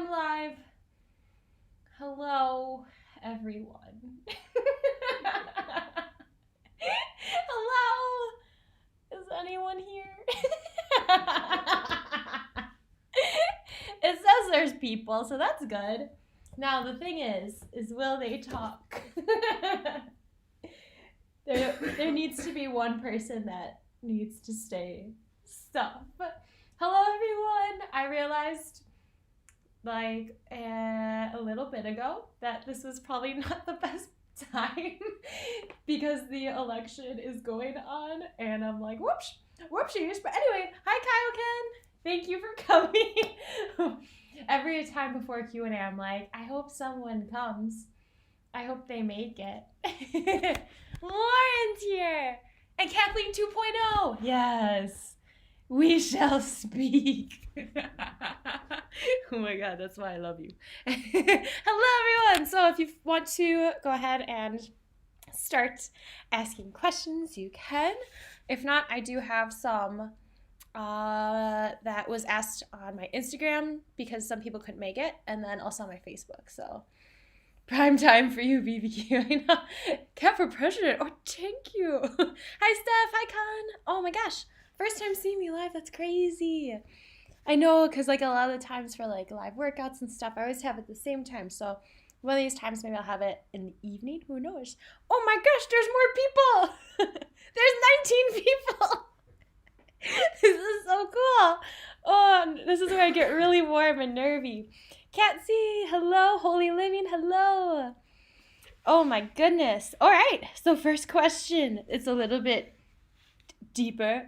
I'm live. Hello, everyone. Hello. Is anyone here? It says there's people, so that's good. Now the thing is will they talk? There needs to be one person that needs to stay stuff. Hello, everyone. I realized like a little bit ago that this was probably not the best time because the election is going on, and I'm like, whoopsies. But anyway, hi Kyle Ken. Thank you for coming. Every time before Q&A, I'm like, I hope someone comes. I hope they make it. Lauren's here. And Kathleen 2.0. Yes. We shall speak. Oh my God, that's why I love you. Hello, everyone. So if you want to go ahead and start asking questions, you can. If not, I do have some that was asked on my Instagram because some people couldn't make it, and then also on my Facebook. So prime time for you, BBQ. I know. Cat for president. Oh, thank you. Hi, Steph. Hi, Con. Oh my gosh. First time seeing me live. That's crazy. I know, because like a lot of the times for like live workouts and stuff, I always have it at the same time. So one of these times maybe I'll have it in the evening. Who knows? Oh my gosh, there's more people. There's 19 people. This is so cool. Oh, this is where I get really warm and nervy. Catsy, hello. Holy Living, hello. Oh my goodness. All right. So first question. It's a little bit deeper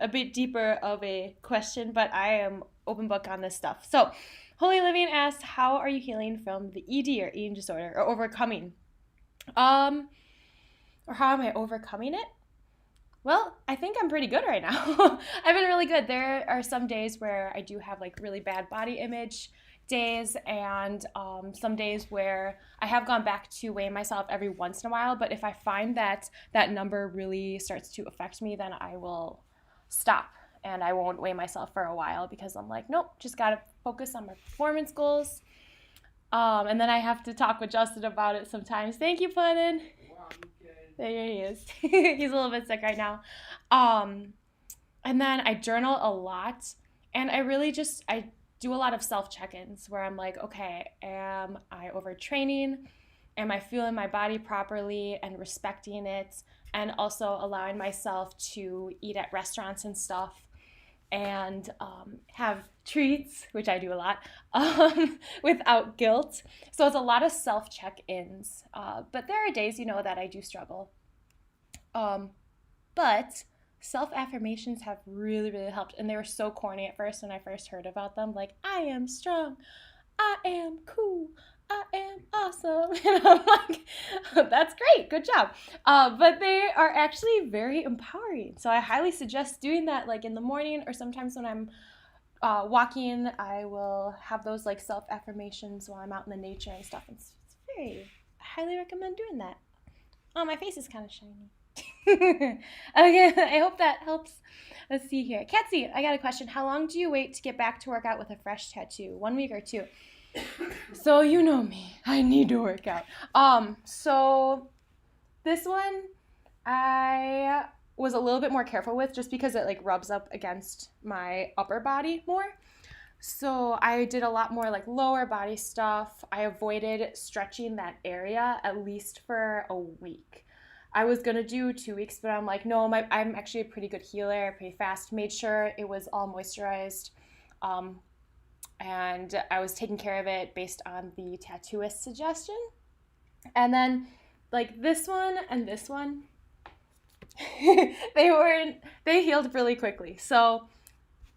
of a question, but I am open book on this stuff. So Holy Living asks, how are you healing from the ED or eating disorder or overcoming? Or how am I overcoming it? Well, I think I'm pretty good right now. I've been really good. There are some days where I do have like really bad body image days, and some days where I have gone back to weigh myself every once in a while, but if I find that that number really starts to affect me, then I will stop and I won't weigh myself for a while because I'm like, nope, just gotta focus on my performance goals. And then I have to talk with Justin about it sometimes. Thank you, Puddin. There he is. He's a little bit sick right now. And then I journal a lot, and I do a lot of self-check-ins where I'm like, okay, am I overtraining? Am I feeling my body properly and respecting it? And also allowing myself to eat at restaurants and stuff and have treats, which I do a lot, without guilt. So it's a lot of self-check-ins. But there are days, that I do struggle. But self-affirmations have really, really helped. And they were so corny at first when I first heard about them. Like, I am strong. I am cool. I am awesome. And I'm like, that's great. Good job. But they are actually very empowering. So I highly suggest doing that like in the morning, or sometimes when I'm walking, I will have those like self-affirmations while I'm out in the nature and stuff. I highly recommend doing that. Oh, my face is kind of shiny. Okay, I hope that helps. Let's see here. Katsy, I got a question. How long do you wait to get back to work out with a fresh tattoo? 1 week or 2? So you know me. I need to work out. So this one I was a little bit more careful with just because it like rubs up against my upper body more. So I did a lot more like lower body stuff. I avoided stretching that area at least for a week. I was going to do 2 weeks, but I'm like, no, I'm actually a pretty good healer, pretty fast. Made sure it was all moisturized. And I was taking care of it based on the tattooist suggestion. And then like this one and this one, they healed really quickly. So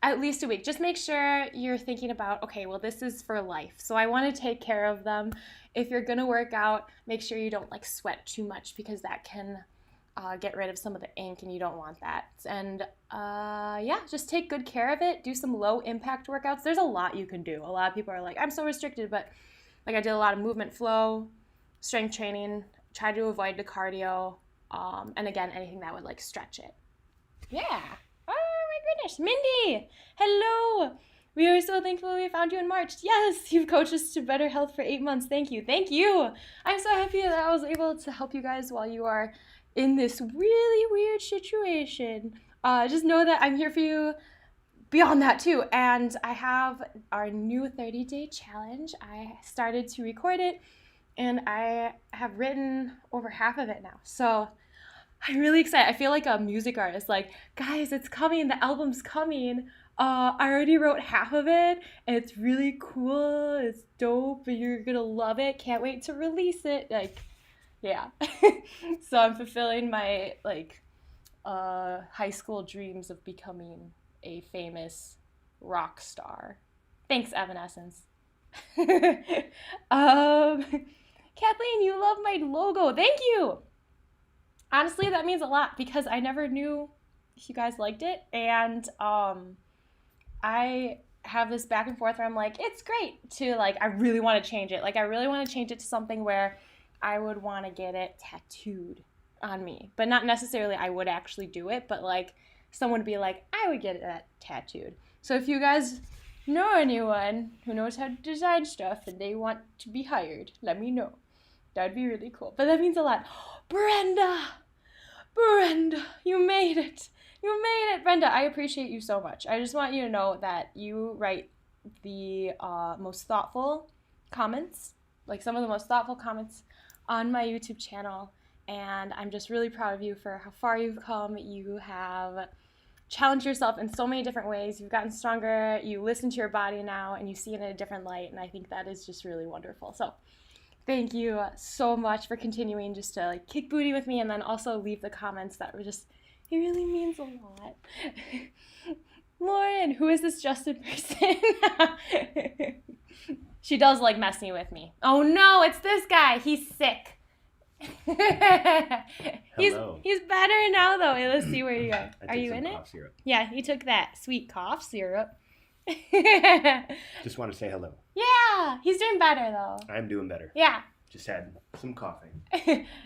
at least a week. Just make sure you're thinking about, okay, well, this is for life. So I want to take care of them. If you're going to work out, make sure you don't like sweat too much because that can get rid of some of the ink, and you don't want that. And just take good care of it. Do some low impact workouts. There's a lot you can do. A lot of people are like, I'm so restricted, but like I did a lot of movement flow, strength training, try to avoid the cardio, and again, anything that would like stretch it. Yeah. Oh my goodness. Mindy, hello. We are so thankful we found you in March. Yes, you've coached us to better health for 8 months. Thank you. Thank you. I'm so happy that I was able to help you guys while you are in this really weird situation. Just know that I'm here for you beyond that too. And I have our new 30-day challenge. I started to record it and I have written over half of it now. So I'm really excited. I feel like a music artist, like, guys, it's coming, the album's coming. I already wrote half of it, and it's really cool, it's dope, and you're gonna love it. Can't wait to release it. Like, yeah. So I'm fulfilling my, like, high school dreams of becoming a famous rock star. Thanks, Evanescence. Kathleen, you love my logo. Thank you. Honestly, that means a lot because I never knew if you guys liked it, and I have this back and forth where I'm like, it's great, to like, I really want to change it. Like, I really want to change it to something where I would want to get it tattooed on me, but not necessarily I would actually do it, but like someone would be like, I would get that tattooed. So if you guys know anyone who knows how to design stuff and they want to be hired, let me know. That'd be really cool. But that means a lot. Brenda, you made it. You made it, Brenda. I appreciate you so much. I just want you to know that you write the most thoughtful comments, like some of the most thoughtful comments on my YouTube channel. And I'm just really proud of you for how far you've come. You have challenged yourself in so many different ways. You've gotten stronger. You listen to your body now, and you see it in a different light. And I think that is just really wonderful. So thank you so much for continuing just to like kick booty with me, and then also leave the comments that were just, it really means a lot. Lauren, who is this Justin person? She does like messing with me. Oh no, it's this guy. He's sick. Hello. He's better now though. Hey, let's see where you are. Are you in it? Cough syrup. Yeah, he took that sweet cough syrup. Just want to say hello. Yeah, he's doing better though. I'm doing better. Yeah. Just had some coughing.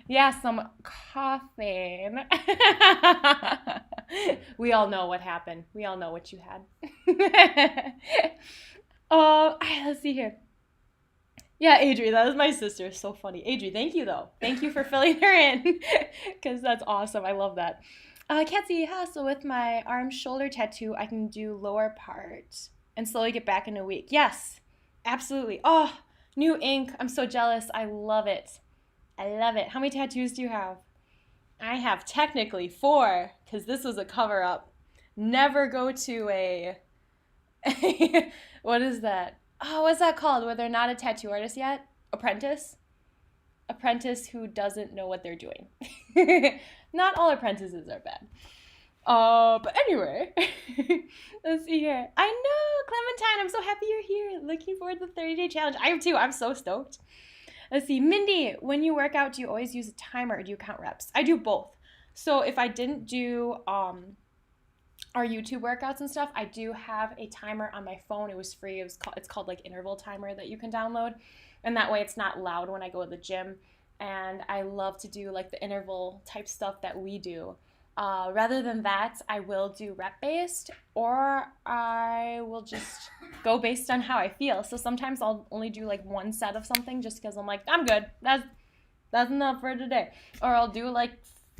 Yeah, some coughing. We all know what happened. We all know what you had. Oh, let's see here. Yeah, Adri, that was my sister. So funny. Adri, thank you though. Thank you for filling her in, because that's awesome. I love that. Katsy, yeah, so with my arm shoulder tattoo, I can do lower part and slowly get back in a week. Yes, absolutely. Oh, new ink. I'm so jealous. I love it. I love it. How many tattoos do you have? I have technically 4, because this was a cover-up. Never go to a what is that? Oh, what's that called? Where they're not a tattoo artist yet? Apprentice? Apprentice who doesn't know what they're doing. Not all apprentices are bad. But anyway, let's see here. I know, Clementine, I'm so happy you're here. Looking forward to the 30-day challenge. I am too. I'm so stoked. Let's see. Mindy, when you work out, do you always use a timer or do you count reps? I do both. So if I didn't do our YouTube workouts and stuff, I do have a timer on my phone. It was free. It's called like interval timer that you can download. And that way it's not loud when I go to the gym. And I love to do like the interval type stuff that we do. Rather than that, I will do rep-based, or I will just go based on how I feel. So sometimes I'll only do like 1 set of something just because I'm like, I'm good. That's enough for today. Or I'll do like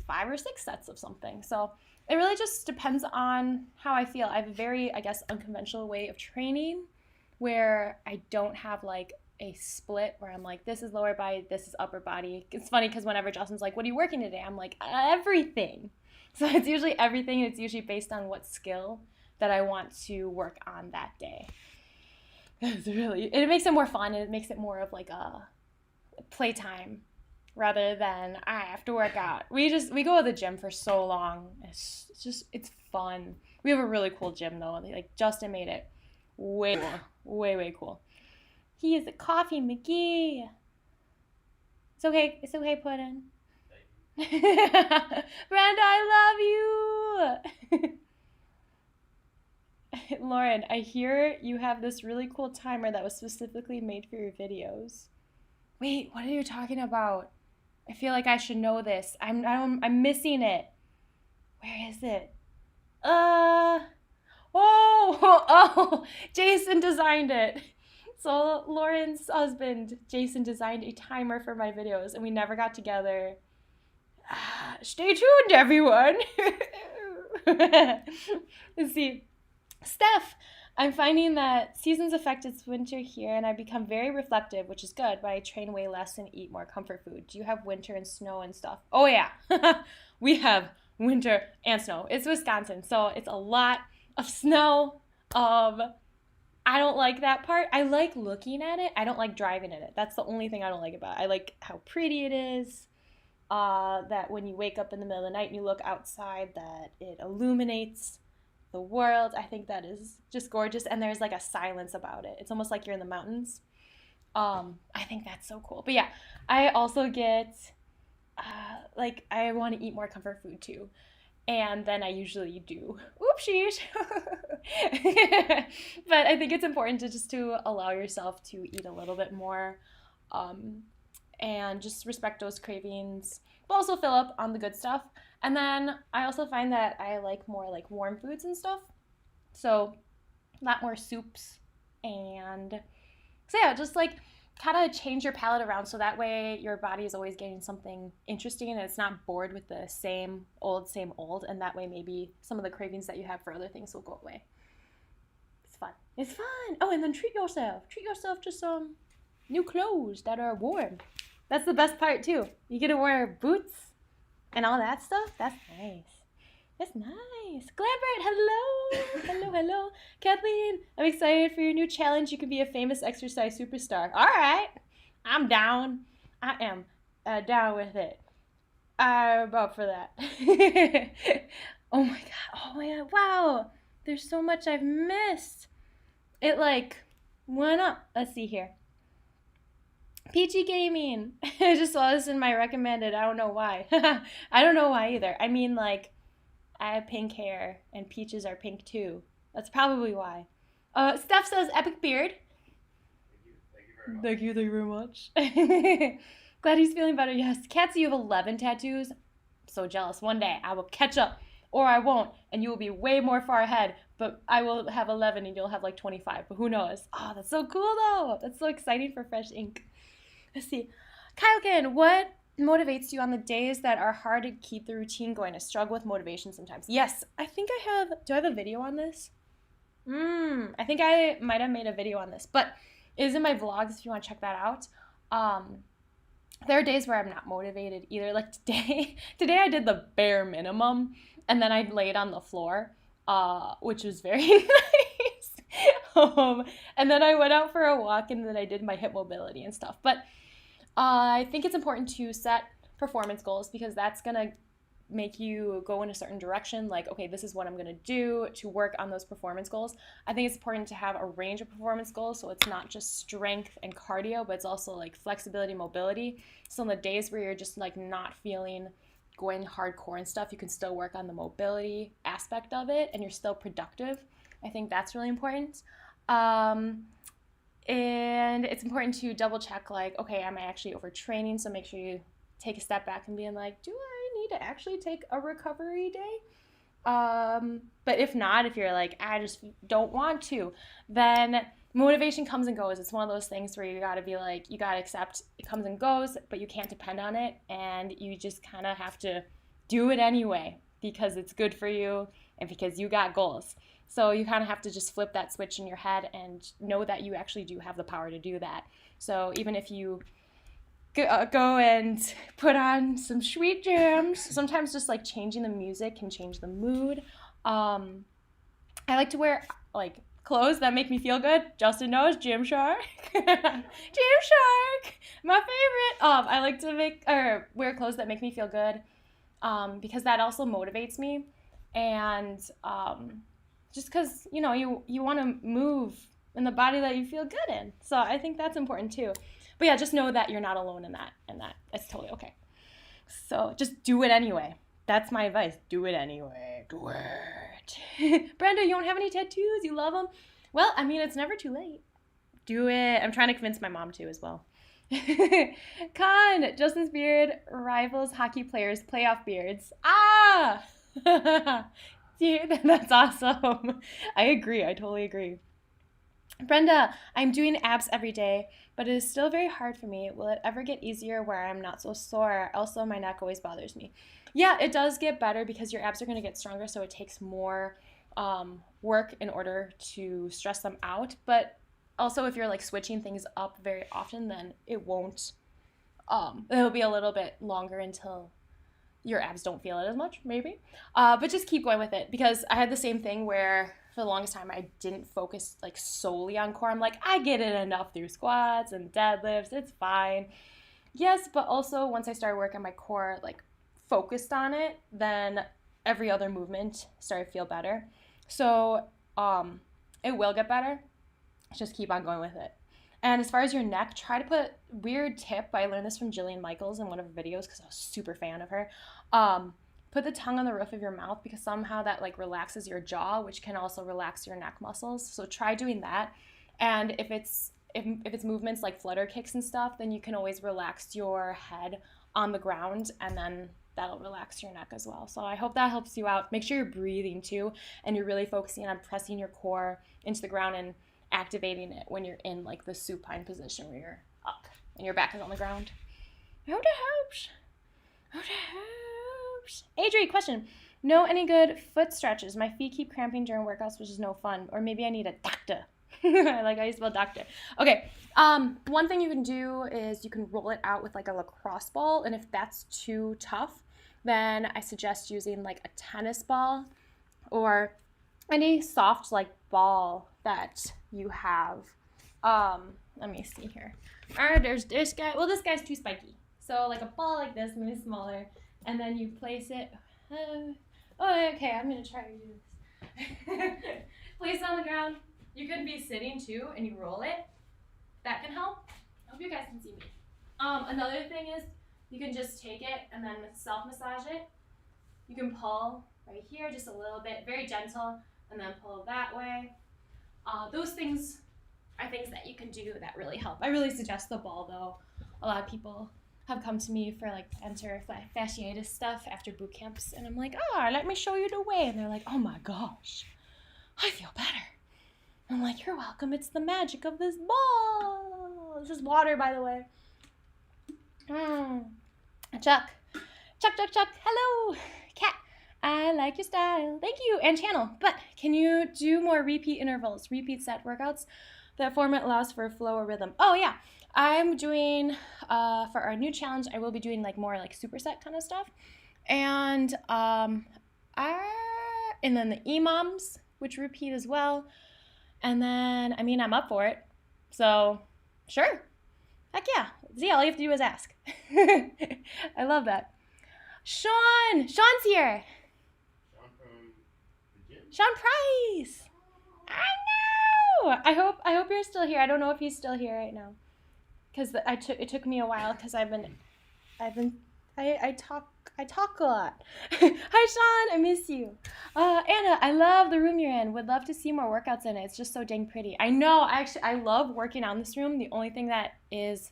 5 or 6 sets of something. So it really just depends on how I feel. I have a very, I guess, unconventional way of training where I don't have like a split where I'm like, this is lower body, this is upper body. It's funny because whenever Justin's like, what are you working today? I'm like, everything. So it's usually everything. It's usually based on what skill that I want to work on that day. It makes it more fun, and it makes it more of like a playtime rather than I have to work out. We go to the gym for so long. It's fun. We have a really cool gym though. Like Justin made it way cool. He is a coffee McGee. It's okay, Puddin'. Brenda, I love you. Lauren, I hear you have this really cool timer that was specifically made for your videos. Wait, what are you talking about? I feel like I should know this. I'm missing it. Where is it? Oh, Jason designed it. So Lauren's husband, Jason, designed a timer for my videos, and we never got together. Stay tuned, everyone. Let's see. Steph, I'm finding that seasons affect its winter here, and I become very reflective, which is good, but I train way less and eat more comfort food. Do you have winter and snow and stuff? Oh, yeah. We have winter and snow. It's Wisconsin, so it's a lot of snow. I don't like that part. I like looking at it. I don't like driving in it. That's the only thing I don't like about it. I like how pretty it is. That when you wake up in the middle of the night and you look outside, that it illuminates the world. I think that is just gorgeous, and there's like a silence about it. It's almost like you're in the mountains. I think that's so cool. But yeah, I also get like I want to eat more comfort food too, and then I usually do. Oopsies. But I think it's important to allow yourself to eat a little bit more. And just respect those cravings, but also fill up on the good stuff. And then I also find that I like more like warm foods and stuff. So a lot more soups. And so yeah, just like kind of change your palate around so that way your body is always getting something interesting and it's not bored with the same old. And that way maybe some of the cravings that you have for other things will go away. It's fun. It's fun. Oh, and then treat yourself. Treat yourself to some new clothes that are warm. That's the best part too. You get to wear boots and all that stuff. That's nice. That's nice. Glambert, hello. Hello. Kathleen, I'm excited for your new challenge. You can be a famous exercise superstar. All right. I'm down. I am down with it. I'm up for that. Oh my God. Wow. There's so much I've missed. It like went up. Let's see here. Peachy Gaming. I just saw this in my recommended. I don't know why. I don't know why either. I mean, like, I have pink hair, and peaches are pink too. That's probably why. Steph says, epic beard. Thank you very much. Glad he's feeling better. Yes. Katsy, you have 11 tattoos. I'm so jealous. One day, I will catch up, or I won't, and you will be way more far ahead, but I will have 11, and you'll have like 25, but who knows? Oh, that's so cool, though. That's so exciting for fresh ink. Let's see. Kylekin, what motivates you on the days that are hard to keep the routine going? I struggle with motivation sometimes. Yes, I think I have. Do I have a video on this? I think I might have made a video on this, but it is in my vlogs if you want to check that out. There are days where I'm not motivated either. Like today I did the bare minimum, and then I laid on the floor, which was very nice. And then I went out for a walk, and then I did my hip mobility and stuff. But I think it's important to set performance goals because that's going to make you go in a certain direction. Like, okay, this is what I'm going to do to work on those performance goals. I think it's important to have a range of performance goals so it's not just strength and cardio, but it's also like flexibility, mobility. So on the days where you're just like not feeling going hardcore and stuff, you can still work on the mobility aspect of it and you're still productive. I think that's really important. And it's important to double check, like, okay, am I actually overtraining? So make sure you take a step back and being like, do I need to actually take a recovery day? But if not, if you're like, I just don't want to, then motivation comes and goes. It's one of those things where you got to be like, you got to accept it comes and goes, but you can't depend on it. And you just kind of have to do it anyway because it's good for you and because you got goals. So you kind of have to just flip that switch in your head and know that you actually do have the power to do that. So even if you go and put on some sweet jams, sometimes just like changing the music can change the mood. I like to wear like clothes that make me feel good. Justin knows, Gymshark. Gymshark, my favorite. I like to wear clothes that make me feel good because that also motivates me. And just because, you know, you want to move in the body that you feel good in. So I think that's important too. But yeah, just know that you're not alone in that, and that it's totally okay. So just do it anyway. That's my advice. Do it anyway. Do it. Brenda, you don't have any tattoos? You love them? Well, I mean, it's never too late. Do it. I'm trying to convince my mom to as well. Con, Justin's beard rivals hockey players' playoff beards. Ah! See, that's awesome. I agree. I totally agree. Brenda, I'm doing abs every day, but it is still very hard for me. Will it ever get easier where I'm not so sore? Also, my neck always bothers me. Yeah, it does get better because your abs are going to get stronger, so it takes more work in order to stress them out. But also, if you're like switching things up very often, then it won't. It'll be a little bit longer until your abs don't feel it as much, maybe. But just keep going with it because I had the same thing where for the longest time I didn't focus like solely on core. I'm like, I get it enough through squats and deadlifts, it's fine. Yes, but also once I started working my core, like focused on it, then every other movement started to feel better. So it will get better. Just keep on going with it. And as far as your neck, try to put weird tip. I learned this from Jillian Michaels in one of her videos because I was a super fan of her. Put the tongue on the roof of your mouth because somehow that like relaxes your jaw, which can also relax your neck muscles. So try doing that. And if it's movements like flutter kicks and stuff, then you can always relax your head on the ground and then that'll relax your neck as well. So I hope that helps you out. Make sure you're breathing too and you're really focusing on pressing your core into the ground and activating it when you're in like the supine position where you're up and your back is on the ground. I hope that helps. Adri, question. Know any good foot stretches? My feet keep cramping during workouts, which is no fun. Or maybe I need a doctor. I like how you spell doctor. Okay. One thing you can do is you can roll it out with like a lacrosse ball, and if that's too tough, then I suggest using like a tennis ball or any soft like ball that you have. Let me see here. There's this guy. Well, this guy's too spiky. So like a ball like this, maybe smaller, and then you place it. Okay, I'm gonna try to do this. Place it on the ground. You could be sitting too, and you roll it. That can help. I hope you guys can see me. Another thing is you can just take it and then self-massage it. You can pull right here just a little bit, very gentle, and then pull that way. Those things are things that you can do that really help. I really suggest the ball though. A lot of people have come to me for like plantar fasciitis stuff after boot camps, and I'm like, let me show you the way, and they're like, oh my gosh, I feel better. I'm like, you're welcome. It's the magic of this ball. This is water, by the way. Chuck. Hello, Cat. I like your style. Thank you, and channel. But can you do more repeat intervals, repeat set workouts? That format allows for flow or rhythm. Oh yeah, I'm doing for our new challenge. I will be doing like more like superset kind of stuff, and then the EMOMs, which repeat as well. And then I'm up for it. So sure, heck yeah. See, all you have to do is ask. I love that. Sean's here. Sean from the gym? Sean Price. I know. I hope you're still here. I don't know if he's still here right now, because it took me a while because I talk a lot. Hi Sean, I miss you. Anna, I love the room you're in. Would love to see more workouts in it. It's just so dang pretty. I know. I love working on this room. The only thing that is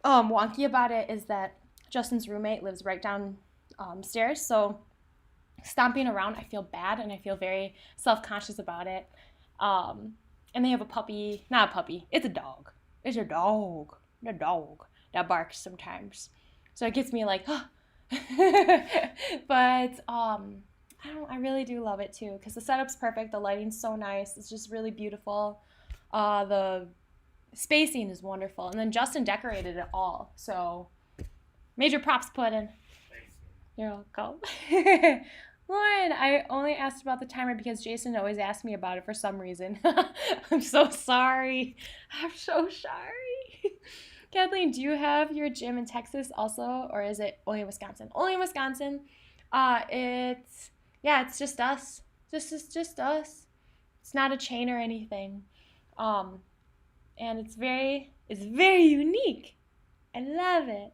wonky about it is that Justin's roommate lives right down stairs, so stomping around I feel bad and I feel very self-conscious about it. And they have a puppy, not a puppy, it's a dog. It's a dog. A dog that barks sometimes. So it gets me like, but I really do love it too because the setup's perfect, the lighting's so nice, it's just really beautiful. The spacing is wonderful, and then Justin decorated it all, so major props put in. Thanks. You're welcome. Lauren, I only asked about the timer because Jason always asks me about it for some reason. I'm so sorry. Kathleen, do you have your gym in Texas also, or is it only in Wisconsin? Only in Wisconsin. It's just us. Just us. It's not a chain or anything. And it's very unique. I love it.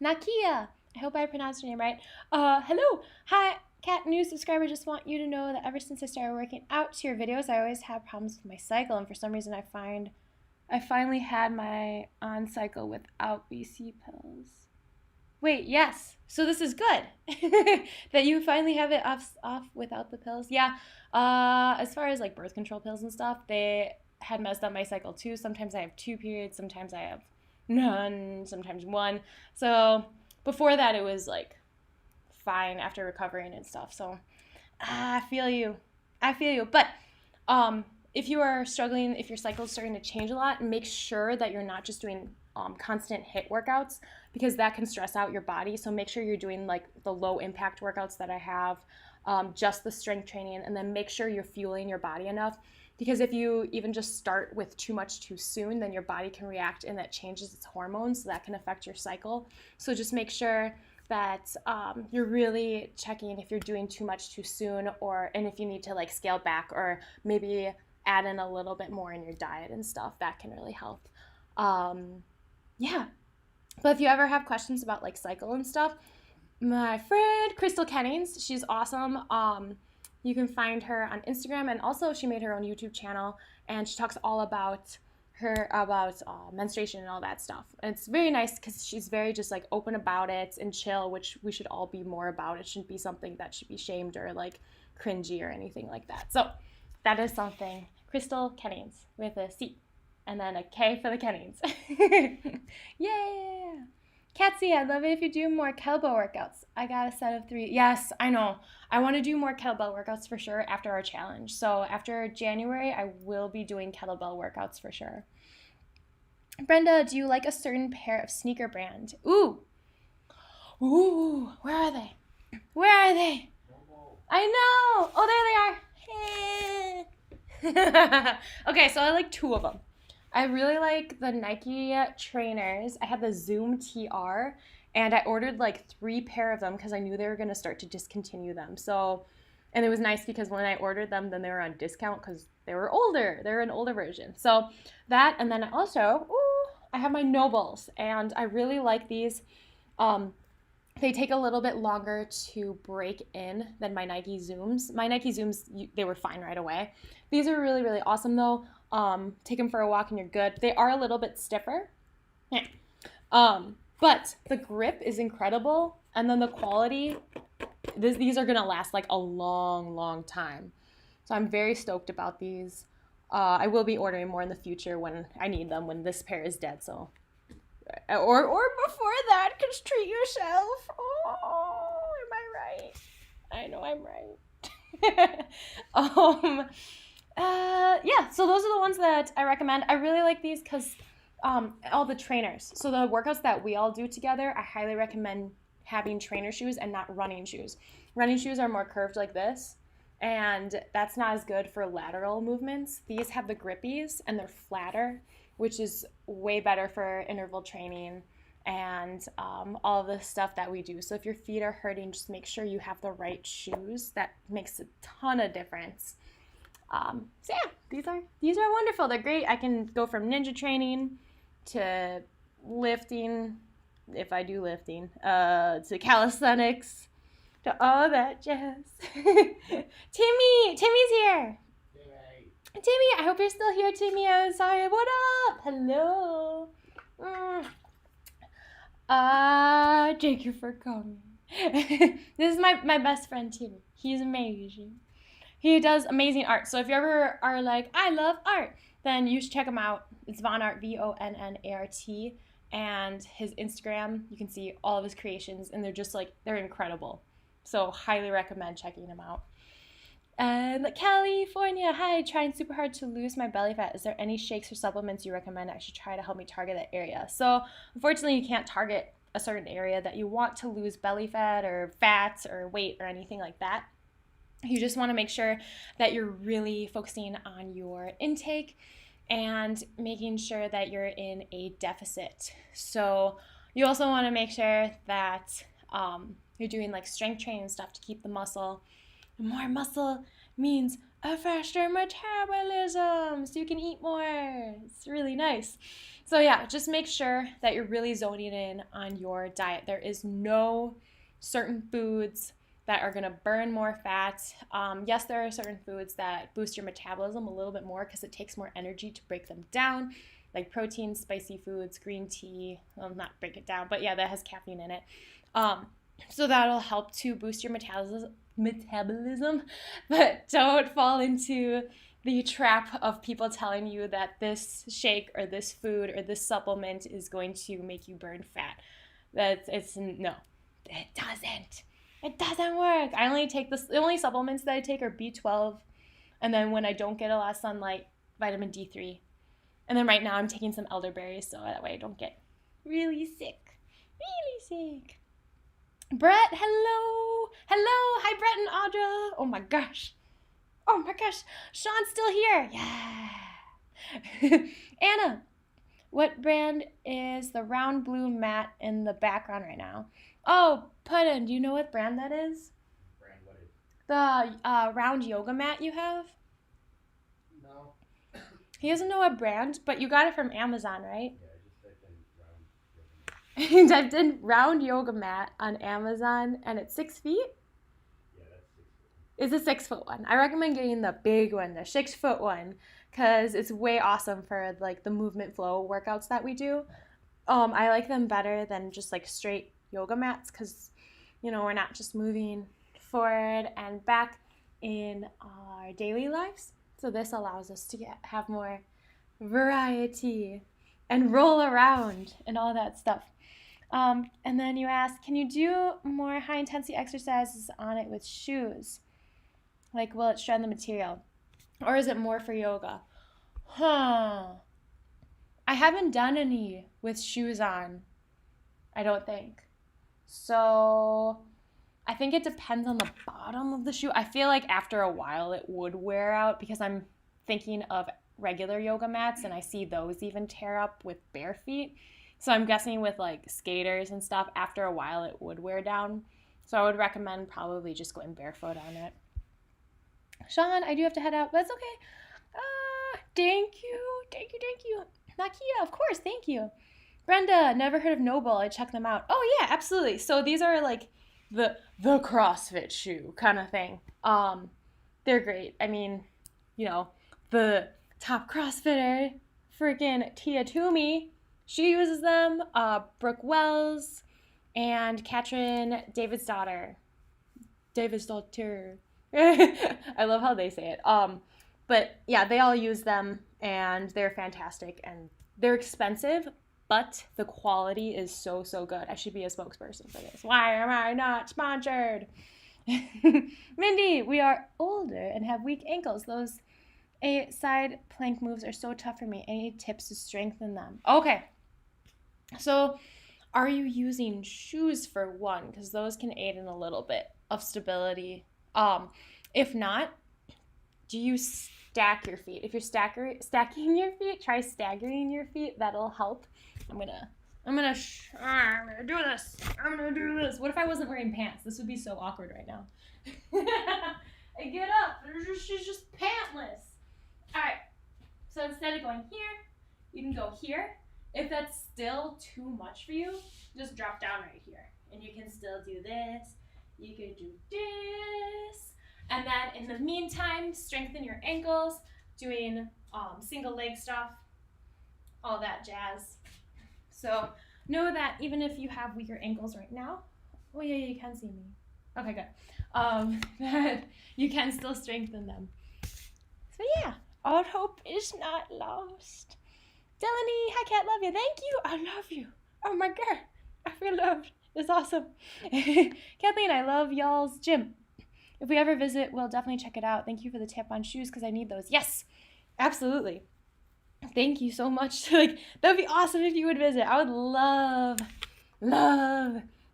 Nakia, I hope I pronounced your name right. Hello. Hi, Kat, new subscriber. Just want you to know that ever since I started working out to your videos, I always have problems with my cycle, and for some reason I finally had my on cycle without BC pills. Wait, yes. So this is good that you finally have it off without the pills. Yeah. As far as like birth control pills and stuff, they had messed up my cycle too. Sometimes I have 2 periods, sometimes I have none, sometimes one. So before that, it was like fine after recovering and stuff. So I feel you. I feel you. But if you are struggling, if your cycle is starting to change a lot, make sure that you're not just doing constant HIIT workouts because that can stress out your body. So make sure you're doing like the low impact workouts that I have, just the strength training, and then make sure you're fueling your body enough. Because if you even just start with too much too soon, then your body can react and that changes its hormones. So that can affect your cycle. So just make sure that you're really checking if you're doing too much too soon, and if you need to like scale back or maybe add in a little bit more in your diet and stuff. That can really help. Yeah. But if you ever have questions about like cycle and stuff, my friend Crystal Kennings, she's awesome. You can find her on Instagram, and also she made her own YouTube channel, and she talks all about menstruation and all that stuff. And it's very nice because she's very just like open about it and chill, which we should all be more about. It shouldn't be something that should be shamed or like cringy or anything like that. So that is something. Crystal Kennings with a C and then a K for the Kennings. Yeah. Katsy, I'd love it if you do more kettlebell workouts. I got a set of 3. Yes, I know. I want to do more kettlebell workouts for sure after our challenge. So after January, I will be doing kettlebell workouts for sure. Brenda, do you like a certain pair of sneaker brand? Ooh, where are they? Where are they? I know. Oh, there they are. Okay, so I like 2 of them. I really like the Nike trainers. I have the Zoom TR, and I ordered like 3 pair of them because I knew they were going to start to discontinue them. So, and it was nice because when I ordered them, then they were on discount because they were older. They're an older version. So that, and then also, I have my Nobles, and I really like these. They take a little bit longer to break in than my Nike Zooms. My Nike Zooms, they were fine right away. These are really, really awesome though. Take them for a walk and you're good. They are a little bit stiffer. Yeah. But the grip is incredible. And then the quality, these are going to last like a long, long time. So I'm very stoked about these. I will be ordering more in the future when I need them, when this pair is dead. So, or before that, because treat yourself. Oh, am I right? I know I'm right. Yeah, so those are the ones that I recommend. I really like these because all the trainers. So the workouts that we all do together, I highly recommend having trainer shoes and not running shoes. Running shoes are more curved like this, and that's not as good for lateral movements. These have the grippies, and they're flatter, which is way better for interval training and all of the stuff that we do. So if your feet are hurting, just make sure you have the right shoes. That makes a ton of difference. So yeah, these are wonderful. They're great. I can go from ninja training to lifting, if I do lifting, to calisthenics, to all that jazz. Timmy's here. Timmy, I hope you're still here, Timmy. I'm sorry. What up? Hello. Thank you for coming. This is my best friend, Timmy. He's amazing. He does amazing art. So if you ever are like, I love art, then you should check him out. It's Vonart, VONNART. And his Instagram, you can see all of his creations, and they're incredible. So highly recommend checking him out. California, hi, trying super hard to lose my belly fat. Is there any shakes or supplements you recommend I should try to help me target that area? So unfortunately, you can't target a certain area that you want to lose belly fat or fats or weight or anything like that. You just want to make sure that you're really focusing on your intake and making sure that you're in a deficit. So you also want to make sure that you're doing like strength training stuff to keep the muscle. More muscle means a faster metabolism, so you can eat more. It's really nice. So yeah, just make sure that you're really zoning in on your diet. There is no certain foods that are going to burn more fat. Yes, there are certain foods that boost your metabolism a little bit more because it takes more energy to break them down. like protein, spicy foods, green tea. Well, not break it down, but yeah, that has caffeine in it. So that'll help to boost your metabolism, but don't fall into the trap of people telling you that this shake or this food or this supplement is going to make you burn fat. No, it doesn't. It doesn't work. The only supplements that I take are B12, and then when I don't get a lot of sunlight, vitamin D3. And then right now I'm taking some elderberries so that way I don't get really sick. Really sick. Brett, hello. Hello. Hi, Brett and Audra. Oh my gosh. Sean's still here. Yeah. Anna, what brand is the round blue mat in the background right now? Oh, Puddin, do you know what brand that is? Brand, what is? The round yoga mat you have? No. He doesn't know what brand, but you got it from Amazon, right? Yeah, I just typed in round yoga mat. He typed in round yoga mat on Amazon, and it's 6 feet? Yeah, that's 6 foot. It's a 6 foot one. I recommend getting the big one, the 6 foot one, because it's way awesome for like the movement flow workouts that we do. I like them better than just like straight yoga mats because, you know, we're not just moving forward and back in our daily lives. So this allows us to have more variety and roll around and all that stuff. And then you ask, can you do more high intensity exercises on it with shoes? Like, will it shred the material? Or is it more for yoga? I haven't done any with shoes on, I don't think. So I think it depends on the bottom of the shoe. I feel like after a while it would wear out because I'm thinking of regular yoga mats and I see those even tear up with bare feet. So I'm guessing with like skaters and stuff, after a while it would wear down. So I would recommend probably just going barefoot on it. Sean, I do have to head out, but it's okay. Thank you. Nakia, of course, thank you. Brenda, never heard of Noble. I checked them out. Oh yeah, absolutely. So these are like the CrossFit shoe kind of thing. They're great. I mean, you know, the top CrossFitter, freaking Tia Toomey, she uses them. Brooke Wells and Katrin David's daughter. I love how they say it. But yeah, they all use them and they're fantastic and they're expensive, but the quality is so, so good. I should be a spokesperson for this. Why am I not sponsored? Mindy, we are older and have weak ankles. Those side plank moves are so tough for me. Any tips to strengthen them? Okay. So are you using shoes for one? Because those can aid in a little bit of stability. If not, do you stack your feet? If you're stacking your feet, try staggering your feet. That'll help. I'm gonna do this. What if I wasn't wearing pants? This would be so awkward right now. I get up. She's just pantless. All right. So instead of going here, you can go here. If that's still too much for you, just drop down right here. And you can still do this. You could do this. And then in the meantime, strengthen your ankles, doing single leg stuff, all that jazz. So know that even if you have weaker ankles right now, oh yeah, you can see me. Okay, good. That you can still strengthen them. So yeah, all hope is not lost. Delaney, hi Kat, love you. Thank you. I love you. Oh my God, I feel loved. It's awesome. Kathleen, I love y'all's gym. If we ever visit, we'll definitely check it out. Thank you for the tip on shoes because I need those. Yes, absolutely. Thank you so much. Like, that would be awesome if you would visit. I would love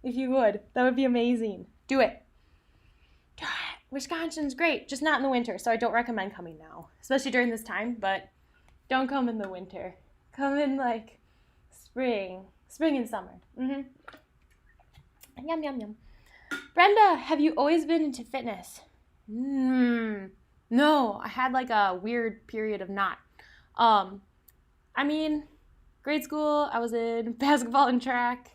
if you would. That would be amazing. Do it. Wisconsin's great, just not in the winter, so I don't recommend coming now, especially during this time, but don't come in the winter. Come in like spring and summer. Yum, yum, yum. Brenda, have you always been into fitness? No, I had like a weird period of not. I mean, grade school, I was in basketball and track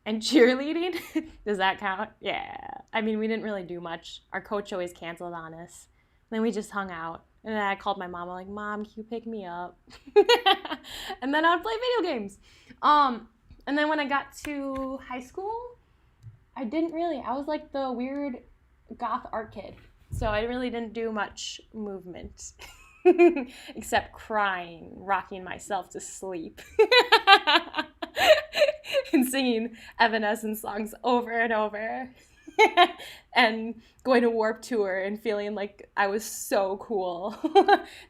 and cheerleading. Does that count? Yeah. I mean, we didn't really do much. Our coach always canceled on us. Then we just hung out And then I called my mom. I'm like, Mom, can you pick me up? And then I would play video games. And then when I got to high school, I was like the weird goth art kid. So I really didn't do much movement. Except crying, rocking myself to sleep. And singing Evanescence songs over and over. And going to Warped Tour and feeling like I was so cool.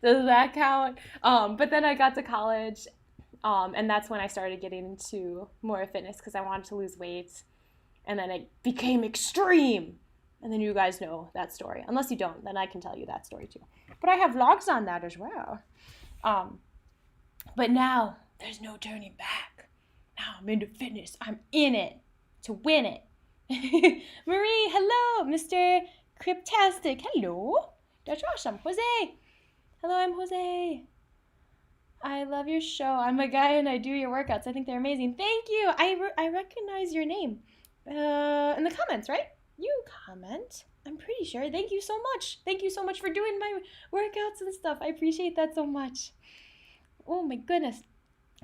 Does that count? But then I got to college, and that's when I started getting into more fitness because I wanted to lose weight. And then it became extreme. And then you guys know that story. Unless you don't, then I can tell you that story too. But I have vlogs on that as well. But now there's no turning back. Now I'm into fitness. I'm in it to win it. Marie, hello. Mr. Cryptastic, hello. That's awesome. Jose. Hello, I'm Jose. I love your show. I'm a guy and I do your workouts. I think they're amazing. Thank you. I recognize your name in the comments, right? You comment. I'm pretty sure. Thank you so much. Thank you so much for doing my workouts and stuff. I appreciate that so much. Oh my goodness.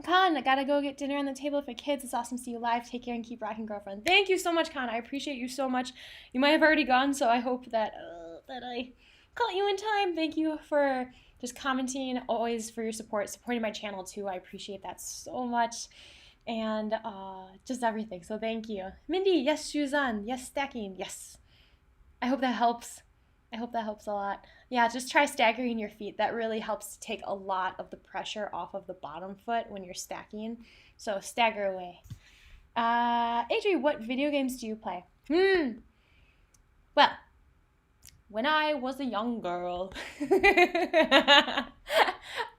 Con, I gotta go get dinner on the table for kids. It's awesome to see you live. Take care and keep rocking, girlfriend. Thank you so much, Con. I appreciate you so much. You might have already gone, so I hope that I caught you in time. Thank you for just commenting, always for your support, supporting my channel too. I appreciate that so much. And just everything. So thank you. Mindy, yes, shoes on. Yes, stacking. Yes. I hope that helps. I hope that helps a lot. Yeah, just try staggering your feet. That really helps to take a lot of the pressure off of the bottom foot when you're stacking. So stagger away. Adri, what video games do you play? Well, when I was a young girl,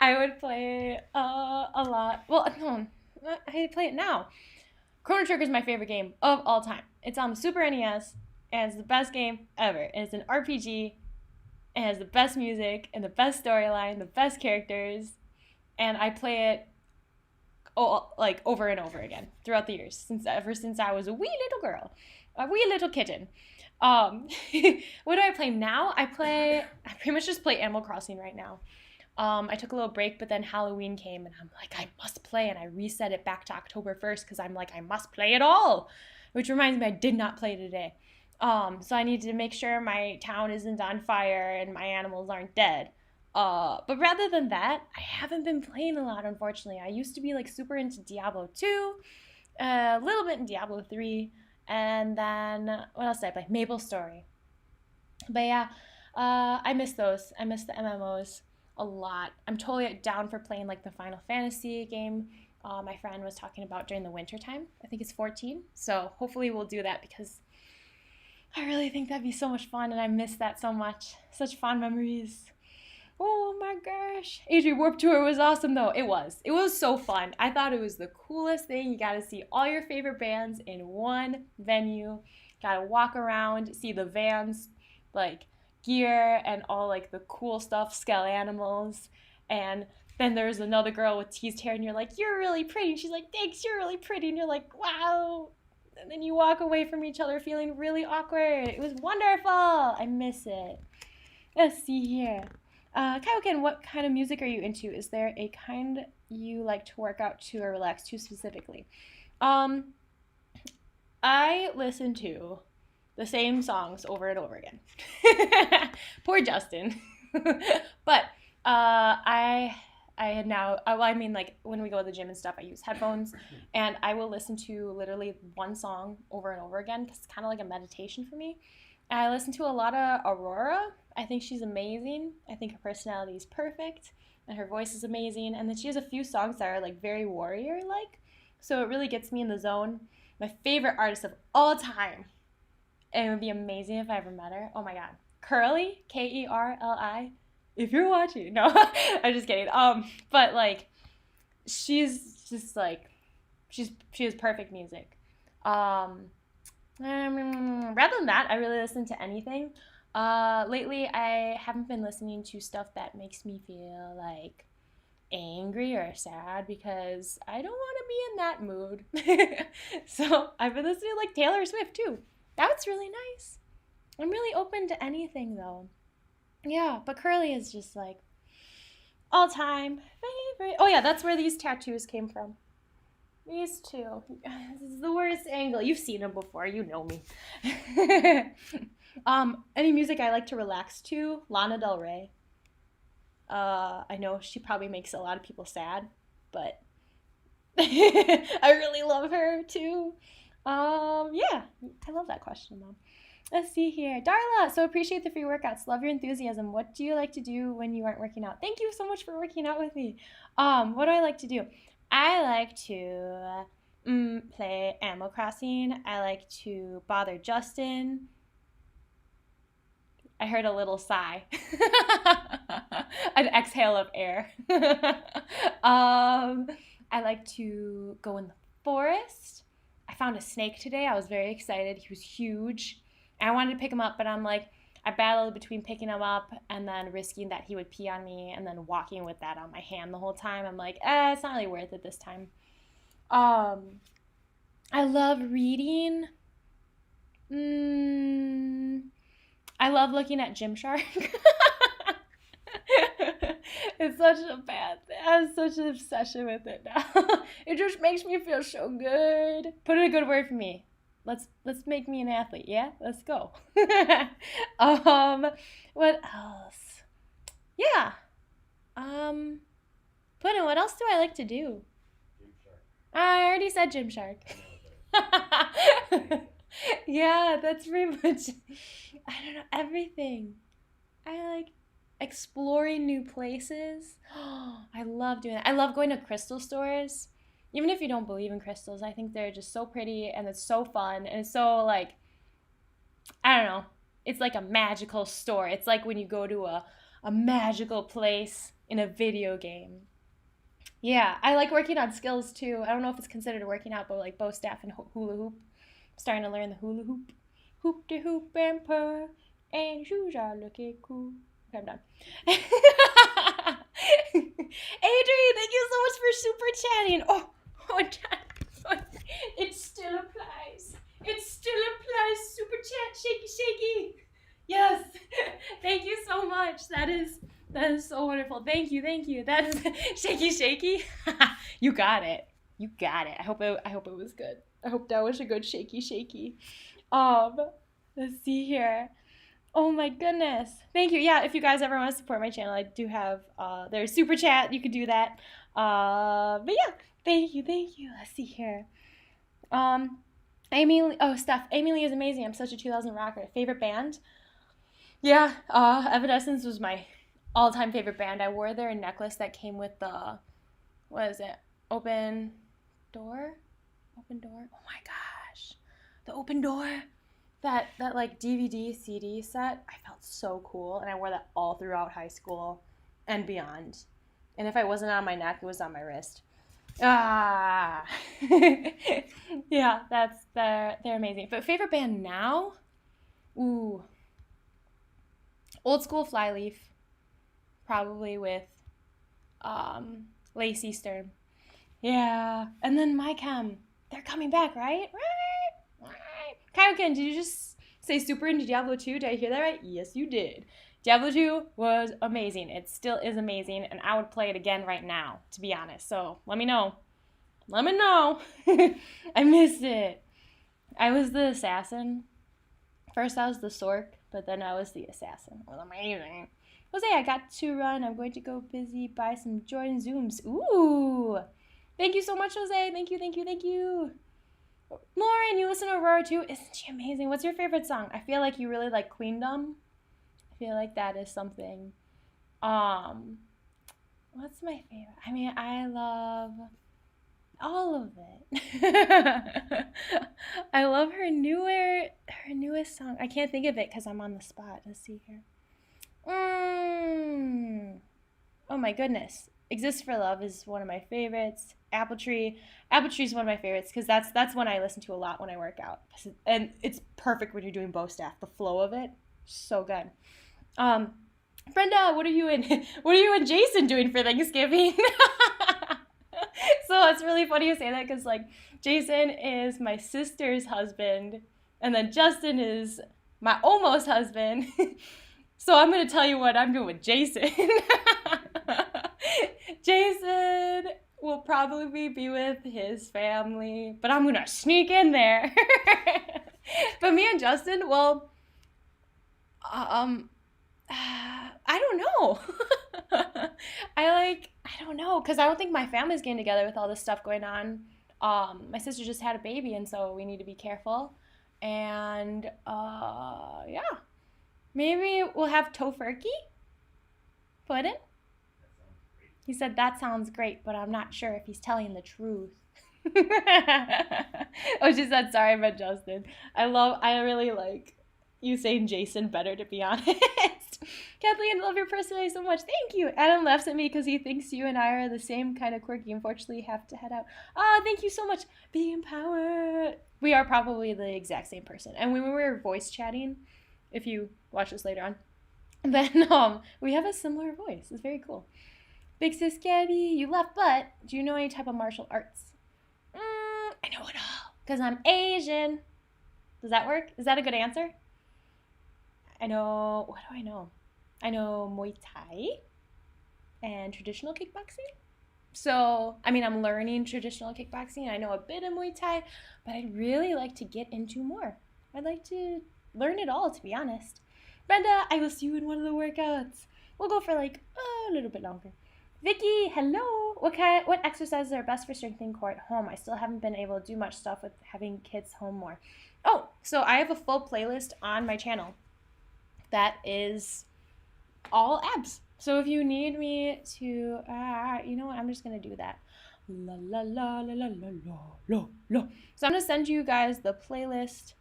I would play a lot. Well, no, I play it now. Chrono Trigger is my favorite game of all time. It's on the Super NES, and it's the best game ever. And it's an RPG, and it has the best music, and the best storyline, the best characters, and I play it like over and over again throughout the years, ever since I was a wee little girl, a wee little kitten. What do I play now? I pretty much just play Animal Crossing right now. I took a little break, but then Halloween came and I'm like, I must play, and I reset it back to October 1st because I'm like, I must play it all, which reminds me I did not play today. So I need to make sure my town isn't on fire and my animals aren't dead. But rather than that, I haven't been playing a lot, unfortunately. I used to be like super into Diablo 2, a little bit in Diablo 3, and then what else did I play? Maple Story. But yeah, I miss those. I miss the MMOs a lot. I'm totally down for playing like the Final Fantasy game my friend was talking about during the winter time. I think it's 14. So hopefully we'll do that because I really think that'd be so much fun, and I miss that so much. Such fond memories. Oh my gosh. Adri, Warped Tour was awesome though. It was. It was so fun. I thought it was the coolest thing. You got to see all your favorite bands in one venue. Got to walk around, see the vans, like gear and all like the cool stuff, Skell Animals. And then there's another girl with teased hair and you're like, you're really pretty. And she's like, thanks, you're really pretty. And you're like, wow. And then you walk away from each other feeling really awkward. It was wonderful. I miss it. Let's see here. Kaioken, what kind of music are you into? Is there a kind you like to work out to or relax to specifically? I listen to the same songs over and over again. Poor Justin. But I mean, like, when we go to the gym and stuff, I use headphones, and I will listen to literally one song over and over again, because it's kind of like a meditation for me. And I listen to a lot of RAWRR. I think she's amazing. I think her personality is perfect, and her voice is amazing, and then she has a few songs that are, like, very warrior-like, so it really gets me in the zone. My favorite artist of all time, and it would be amazing if I ever met her. Oh my god. Curly, Kerli. If you're watching, no, I'm just kidding. But like, she's just like, she has perfect music. Rather than that, I really listen to anything. Lately, I haven't been listening to stuff that makes me feel like angry or sad because I don't want to be in that mood. So I've been listening to like Taylor Swift too. That's really nice. I'm really open to anything though. Yeah, but Curly is just like All-time favorite. Oh yeah, that's where these tattoos came from. These two. This is the worst angle. You've seen them before. You know me. Any music I like to relax to? Lana Del Rey. I know she probably makes a lot of people sad, but I really love her too. Yeah, I love that question, Mom. Let's see here. Darla, so appreciate the free workouts. Love your enthusiasm. What do you like to do when you aren't working out? Thank you so much for working out with me. What do I like to do? I like to play Animal Crossing. I like to bother Justin. I heard a little sigh. An exhale of air. I like to go in the forest. I found a snake today. I was very excited. He was huge. I wanted to pick him up, but I'm like, I battled between picking him up and then risking that he would pee on me and then walking with that on my hand the whole time. I'm like, it's not really worth it this time. I love reading. I love looking at Gymshark. It's such a bad thing. I have such an obsession with it now. It just makes me feel so good. Put in a good word for me. Let's make me an athlete. Yeah, let's go. What else? Yeah. Put in, what else do I like to do? Gymshark. I already said Gymshark. Yeah, that's pretty much, I don't know, everything. I like exploring new places. I love doing that. I love going to crystal stores. Even if you don't believe in crystals, I think they're just so pretty and it's so fun and it's so like, I don't know, it's like a magical store. It's like when you go to a magical place in a video game. Yeah, I like working on skills too. I don't know if it's considered working out, but like bow staff and hula hoop. I'm starting to learn the hula hoop. Hoop de hoop and purr, and shoes are looking cool. Okay, I'm done. Adri, thank you so much for super chatting. Oh, it still applies. It still applies. Super chat, shaky, shaky. Yes, thank you so much. That is so wonderful. Thank you. That is shaky, shaky. You got it. I hope it was good. I hope that was a good shaky, shaky. Let's see here. Oh my goodness. Thank you. Yeah, if you guys ever want to support my channel, I do have there's super chat. You could do that. But yeah, thank you. Let's see here. Steph, Amy Lee is amazing. I'm such a 2000 rocker. Favorite band? Yeah, Evanescence was my all-time favorite band. I wore their necklace that came with the, what is it? Open door? Oh my gosh. The open door. That like DVD CD set, I felt so cool, and I wore that all throughout high school and beyond. And if I wasn't on my neck, it was on my wrist. Yeah, they're amazing. But favorite band now? Ooh. Old school Flyleaf, probably with Lacey Stern. Yeah, and then My Chem. They're coming back, right? Kaioken, did you just say super into Diablo 2? Did I hear that right? Yes, you did. Diablo 2 was amazing. It still is amazing, and I would play it again right now, to be honest. So let me know. I miss it. I was the assassin. First I was the Sork, but then I was the assassin. It was amazing. Jose, I got to run. I'm going to go busy, buy some Jordan Zooms. Ooh. Thank you so much, Jose. Thank you. Lauren, you listen to RAWRR too? Isn't she amazing? What's your favorite song? I feel like you really like Queendom. I feel like that is something. What's my favorite? I mean, I love all of it. I love her newest song. I can't think of it because I'm on the spot. Let's see here. Oh my goodness. Exist for Love is one of my favorites. Apple Tree is one of my favorites because that's one I listen to a lot when I work out. And it's perfect when you're doing bow staff. The flow of it, so good. Brenda, what are you and Jason doing for Thanksgiving? So it's really funny you say that because like Jason is my sister's husband and then Justin is my almost husband. So I'm going to tell you what I'm doing with Jason. Jason will probably be with his family, but I'm gonna sneak in there. But me and Justin, well, I don't know. I don't know, because I don't think my family's getting together with all this stuff going on. My sister just had a baby, and so we need to be careful. And yeah, maybe we'll have tofurkey. Put it. He said that sounds great, but I'm not sure if he's telling the truth. Oh, she said sorry, I meant Justin. I really like you saying Jason better, to be honest. Kathleen, I love your personality so much. Thank you. Adam laughs at me because he thinks you and I are the same kind of quirky. Unfortunately, you have to head out. Oh, thank you so much. Being empowered. We are probably the exact same person. And when we were voice chatting, if you watch this later on, then we have a similar voice. It's very cool. Big Sis Gabby, you left, but do you know any type of martial arts? I know it all, because I'm Asian. Does that work? Is that a good answer? I know, what do I know? I know Muay Thai and traditional kickboxing. So, I mean, I'm learning traditional kickboxing. I know a bit of Muay Thai, but I'd really like to get into more. I'd like to learn it all, to be honest. Brenda, I will see you in one of the workouts. We'll go for like a little bit longer. Vicky, hello. What exercises are best for strengthening core at home? I still haven't been able to do much stuff with having kids home more. Oh, so I have a full playlist on my channel that is all abs. So if you need me to, you know what? I'm just gonna do that. La la la la la la la la la. So I'm gonna send you guys the playlist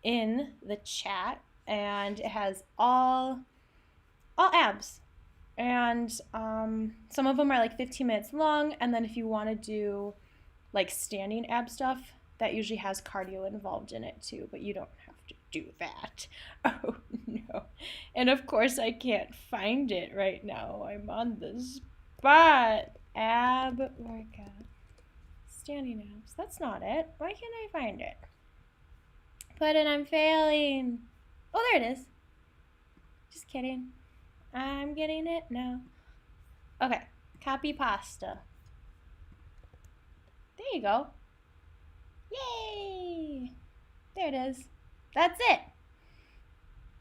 in the chat, and it has all abs. And some of them are like 15 minutes long, and then if you want to do like standing ab stuff, that usually has cardio involved in it too, but you don't have to do that. Oh no. And of course I can't find it right now. I'm on the spot. Ab workout. Standing abs. That's not it. Why can't I find it? Put it, I'm failing. Oh, there it is. Just kidding. I'm getting it now. Okay, copy pasta. There you go. Yay! There it is. That's it.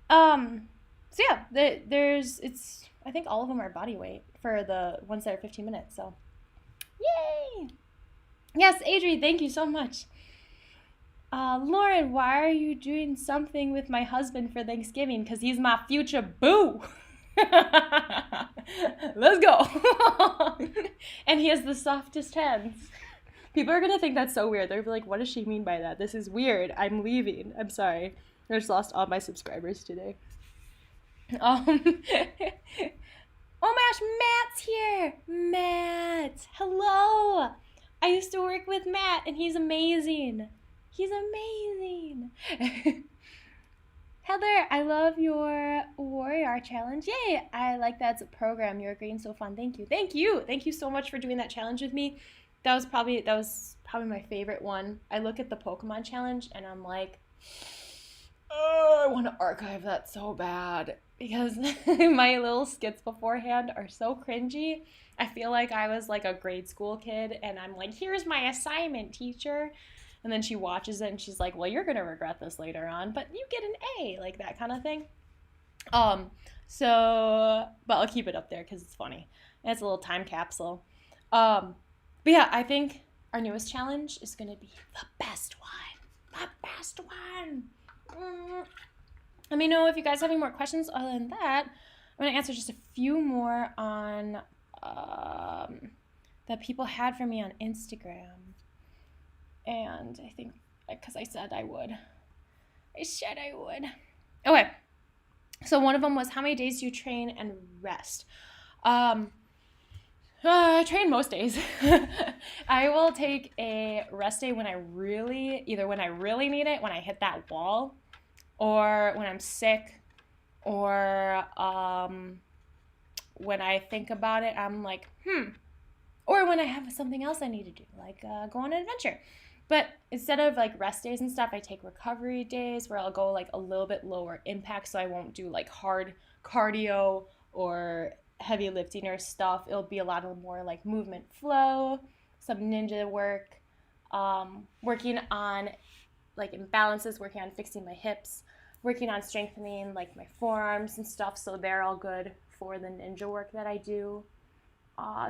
So yeah, it's, I think all of them are body weight for the ones that are 15 minutes, so. Yay! Yes, Adri, thank you so much. Lauren, why are you doing something with my husband for Thanksgiving? Because he's my future boo. Let's go. And he has the softest hands. People are gonna think that's so weird. They're like, what does she mean by that? This is weird. I'm leaving. I'm sorry. I just lost all my subscribers today. Oh my gosh, Matt's here. Matt, hello. I used to work with Matt, and he's amazing. He's amazing. Heather, I love your RAWRR challenge. Yay! I like that it's a program. You're agreeing so fun. Thank you. Thank you. Thank you so much for doing that challenge with me. That was probably my favorite one. I look at the Pokemon challenge and I'm like, oh, I want to archive that so bad because my little skits beforehand are so cringy. I feel like I was like a grade school kid and I'm like, here's my assignment, teacher. And then she watches it and she's like, well, you're going to regret this later on, but you get an A, like that kind of thing. But I'll keep it up there because it's funny. And it's a little time capsule. But yeah, I think our newest challenge is going to be the best one. The best one. Let me know if you guys have any more questions. Other than that, I'm going to answer just a few more on that people had for me on Instagram. And I think, because I said I would. I said I would. Okay. So one of them was, how many days do you train and rest? I train most days. I will take a rest day when I really need it, when I hit that wall, or when I'm sick, or when I think about it, I'm like, or when I have something else I need to do, like go on an adventure. But instead of like rest days and stuff, I take recovery days where I'll go like a little bit lower impact, so I won't do like hard cardio or heavy lifting or stuff, it'll be a lot of more like movement flow, some ninja work, working on like imbalances, working on fixing my hips, working on strengthening like my forearms and stuff, so they're all good for the ninja work that I do.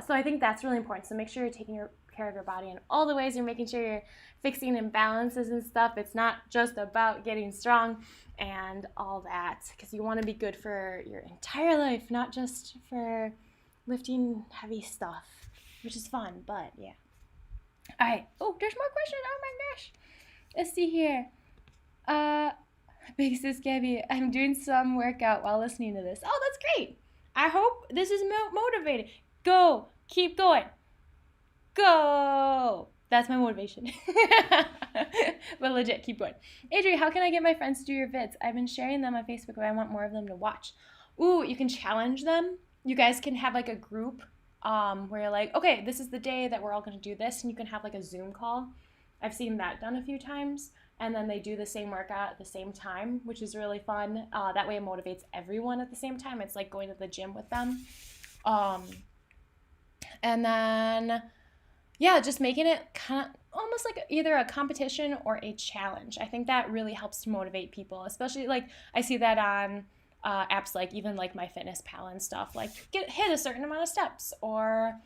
So I think that's really important. So make sure you're taking care of your body in all the ways. You're making sure you're fixing imbalances and stuff. It's not just about getting strong and all that, because you want to be good for your entire life, not just for lifting heavy stuff, which is fun, but yeah. All right. Oh, there's more questions. Oh my gosh. Let's see here. Big sis Gabby, I'm doing some workout while listening to this. Oh, that's great. I hope this is motivating. Go. Keep going. Go. That's my motivation. But legit, keep going. Adri, how can I get my friends to do your vids? I've been sharing them on Facebook, but I want more of them to watch. Ooh, you can challenge them. You guys can have like a group where you're like, okay, this is the day that we're all going to do this, and you can have like a Zoom call. I've seen that done a few times, and then they do the same workout at the same time, which is really fun. That way it motivates everyone at the same time. It's like going to the gym with them. And then, yeah, just making it kind of almost like either a competition or a challenge. I think that really helps to motivate people, especially like I see that on apps like even like MyFitnessPal and stuff, like hit a certain amount of steps or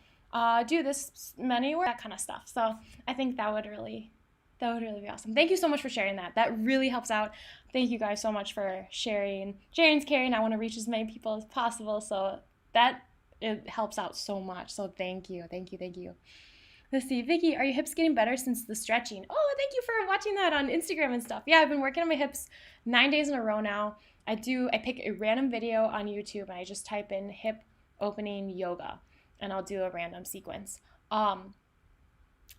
do this many or that kind of stuff. So I think that would really be awesome. Thank you so much for sharing that. That really helps out. Thank you guys so much for sharing. Sharing's caring. I want to reach as many people as possible. So it helps out so much. So thank you. Let's see. Vicky, are your hips getting better since the stretching? Oh, thank you for watching that on Instagram and stuff. Yeah, I've been working on my hips 9 days in a row now. I pick a random video on YouTube and I just type in hip opening yoga and I'll do a random sequence.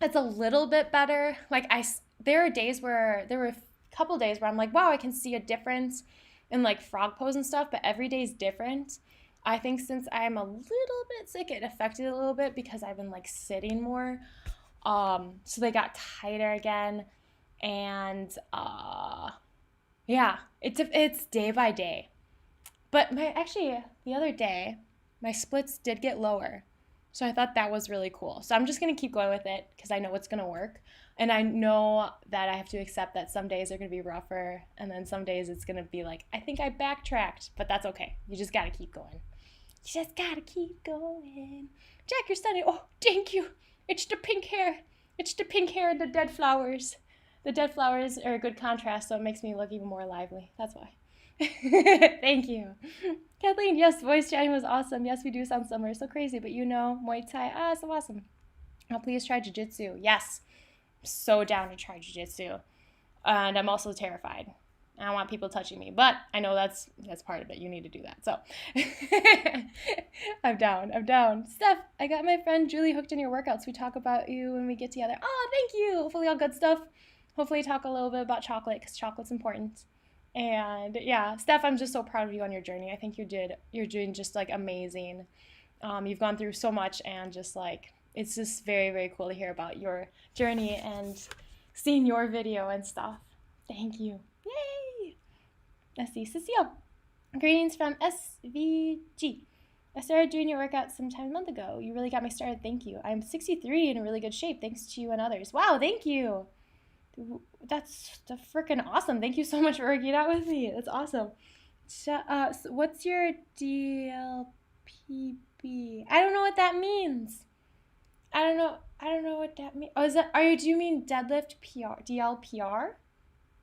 It's a little bit better. Like there were a couple days where I'm like, wow, I can see a difference in like frog pose and stuff, but every day is different. I think since I'm a little bit sick, it affected a little bit because I've been like sitting more. So they got tighter again. And yeah, it's day by day. But the other day, my splits did get lower. So I thought that was really cool. So I'm just going to keep going with it because I know it's going to work. And I know that I have to accept that some days are going to be rougher. And then some days it's going to be like, I think I backtracked. But that's okay. You just got to keep going. Jack, you're stunning. Oh, thank you. It's the pink hair. And the dead flowers. The dead flowers are a good contrast, so it makes me look even more lively. That's why. Thank you. Kathleen, yes, voice chatting was awesome. Yes, we do sound similar. So crazy, but Muay Thai. So awesome. Oh, please try jiu-jitsu. Yes. I'm so down to try jiu-jitsu. And I'm also terrified. I don't want people touching me, but I know that's part of it. You need to do that. So I'm down. Steph, I got my friend Julie hooked in your workouts. We talk about you when we get together. Oh, thank you. Hopefully all good stuff. Hopefully talk a little bit about chocolate because chocolate's important. And yeah, Steph, I'm just so proud of you on your journey. I think you're doing just like amazing. You've gone through so much and just like, it's just very, very cool to hear about your journey and seeing your video and stuff. Thank you. Yay! Let's see. Cecile, greetings from SVG. I started doing your workout sometime a month ago. You really got me started. Thank you. I'm 63 in really good shape thanks to you and others. Wow, thank you. That's freaking awesome. Thank you so much for working out with me. That's awesome. So what's your DLPB? I don't know what that means. I don't know what that means. Oh, do you mean deadlift PR? DLPR?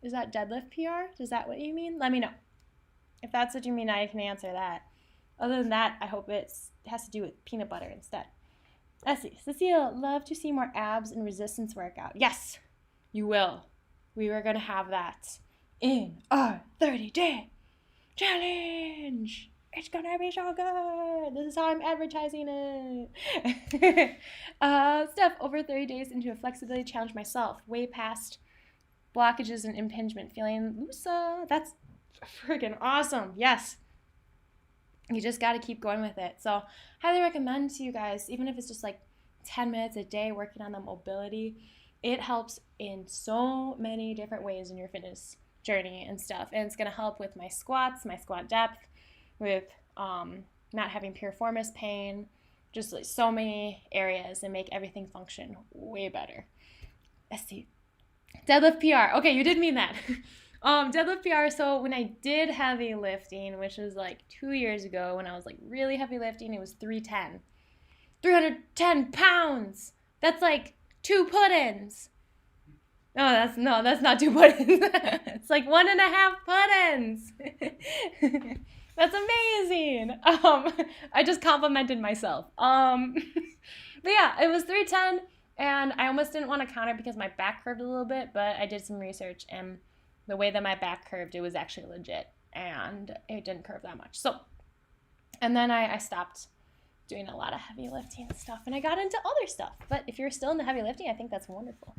Is that deadlift PR? Is that what you mean? Let me know. If that's what you mean, I can answer that. Other than that, I hope it has to do with peanut butter instead. Let's see. Cecile, love to see more abs and resistance workout. Yes, you will. We were going to have that in our 30-day challenge. It's going to be so good. This is how I'm advertising it. Steph, over 30 days into a flexibility challenge myself. Way past blockages and impingement. Feeling looser. That's freaking awesome. Yes. You just got to keep going with it. So highly recommend to you guys, even if it's just like 10 minutes a day working on the mobility, it helps in so many different ways in your fitness journey and stuff. And it's going to help with my squats, my squat depth, with not having piriformis pain, just like so many areas, and make everything function way better. Let's see. Deadlift PR. Okay, you did mean that. Deadlift PR. So when I did heavy lifting, which was like 2 years ago, when I was like really heavy lifting, it was 310. 310 pounds. That's like 2 put-ins. That's not 2 put-ins. It's like 1.5 put-ins. That's amazing. I just complimented myself. But yeah, it was 310, and I almost didn't want to count it because my back curved a little bit, but I did some research, and the way that my back curved, it was actually legit, and it didn't curve that much. So, and then I stopped doing a lot of heavy lifting and stuff, and I got into other stuff. But if you're still into heavy lifting, I think that's wonderful.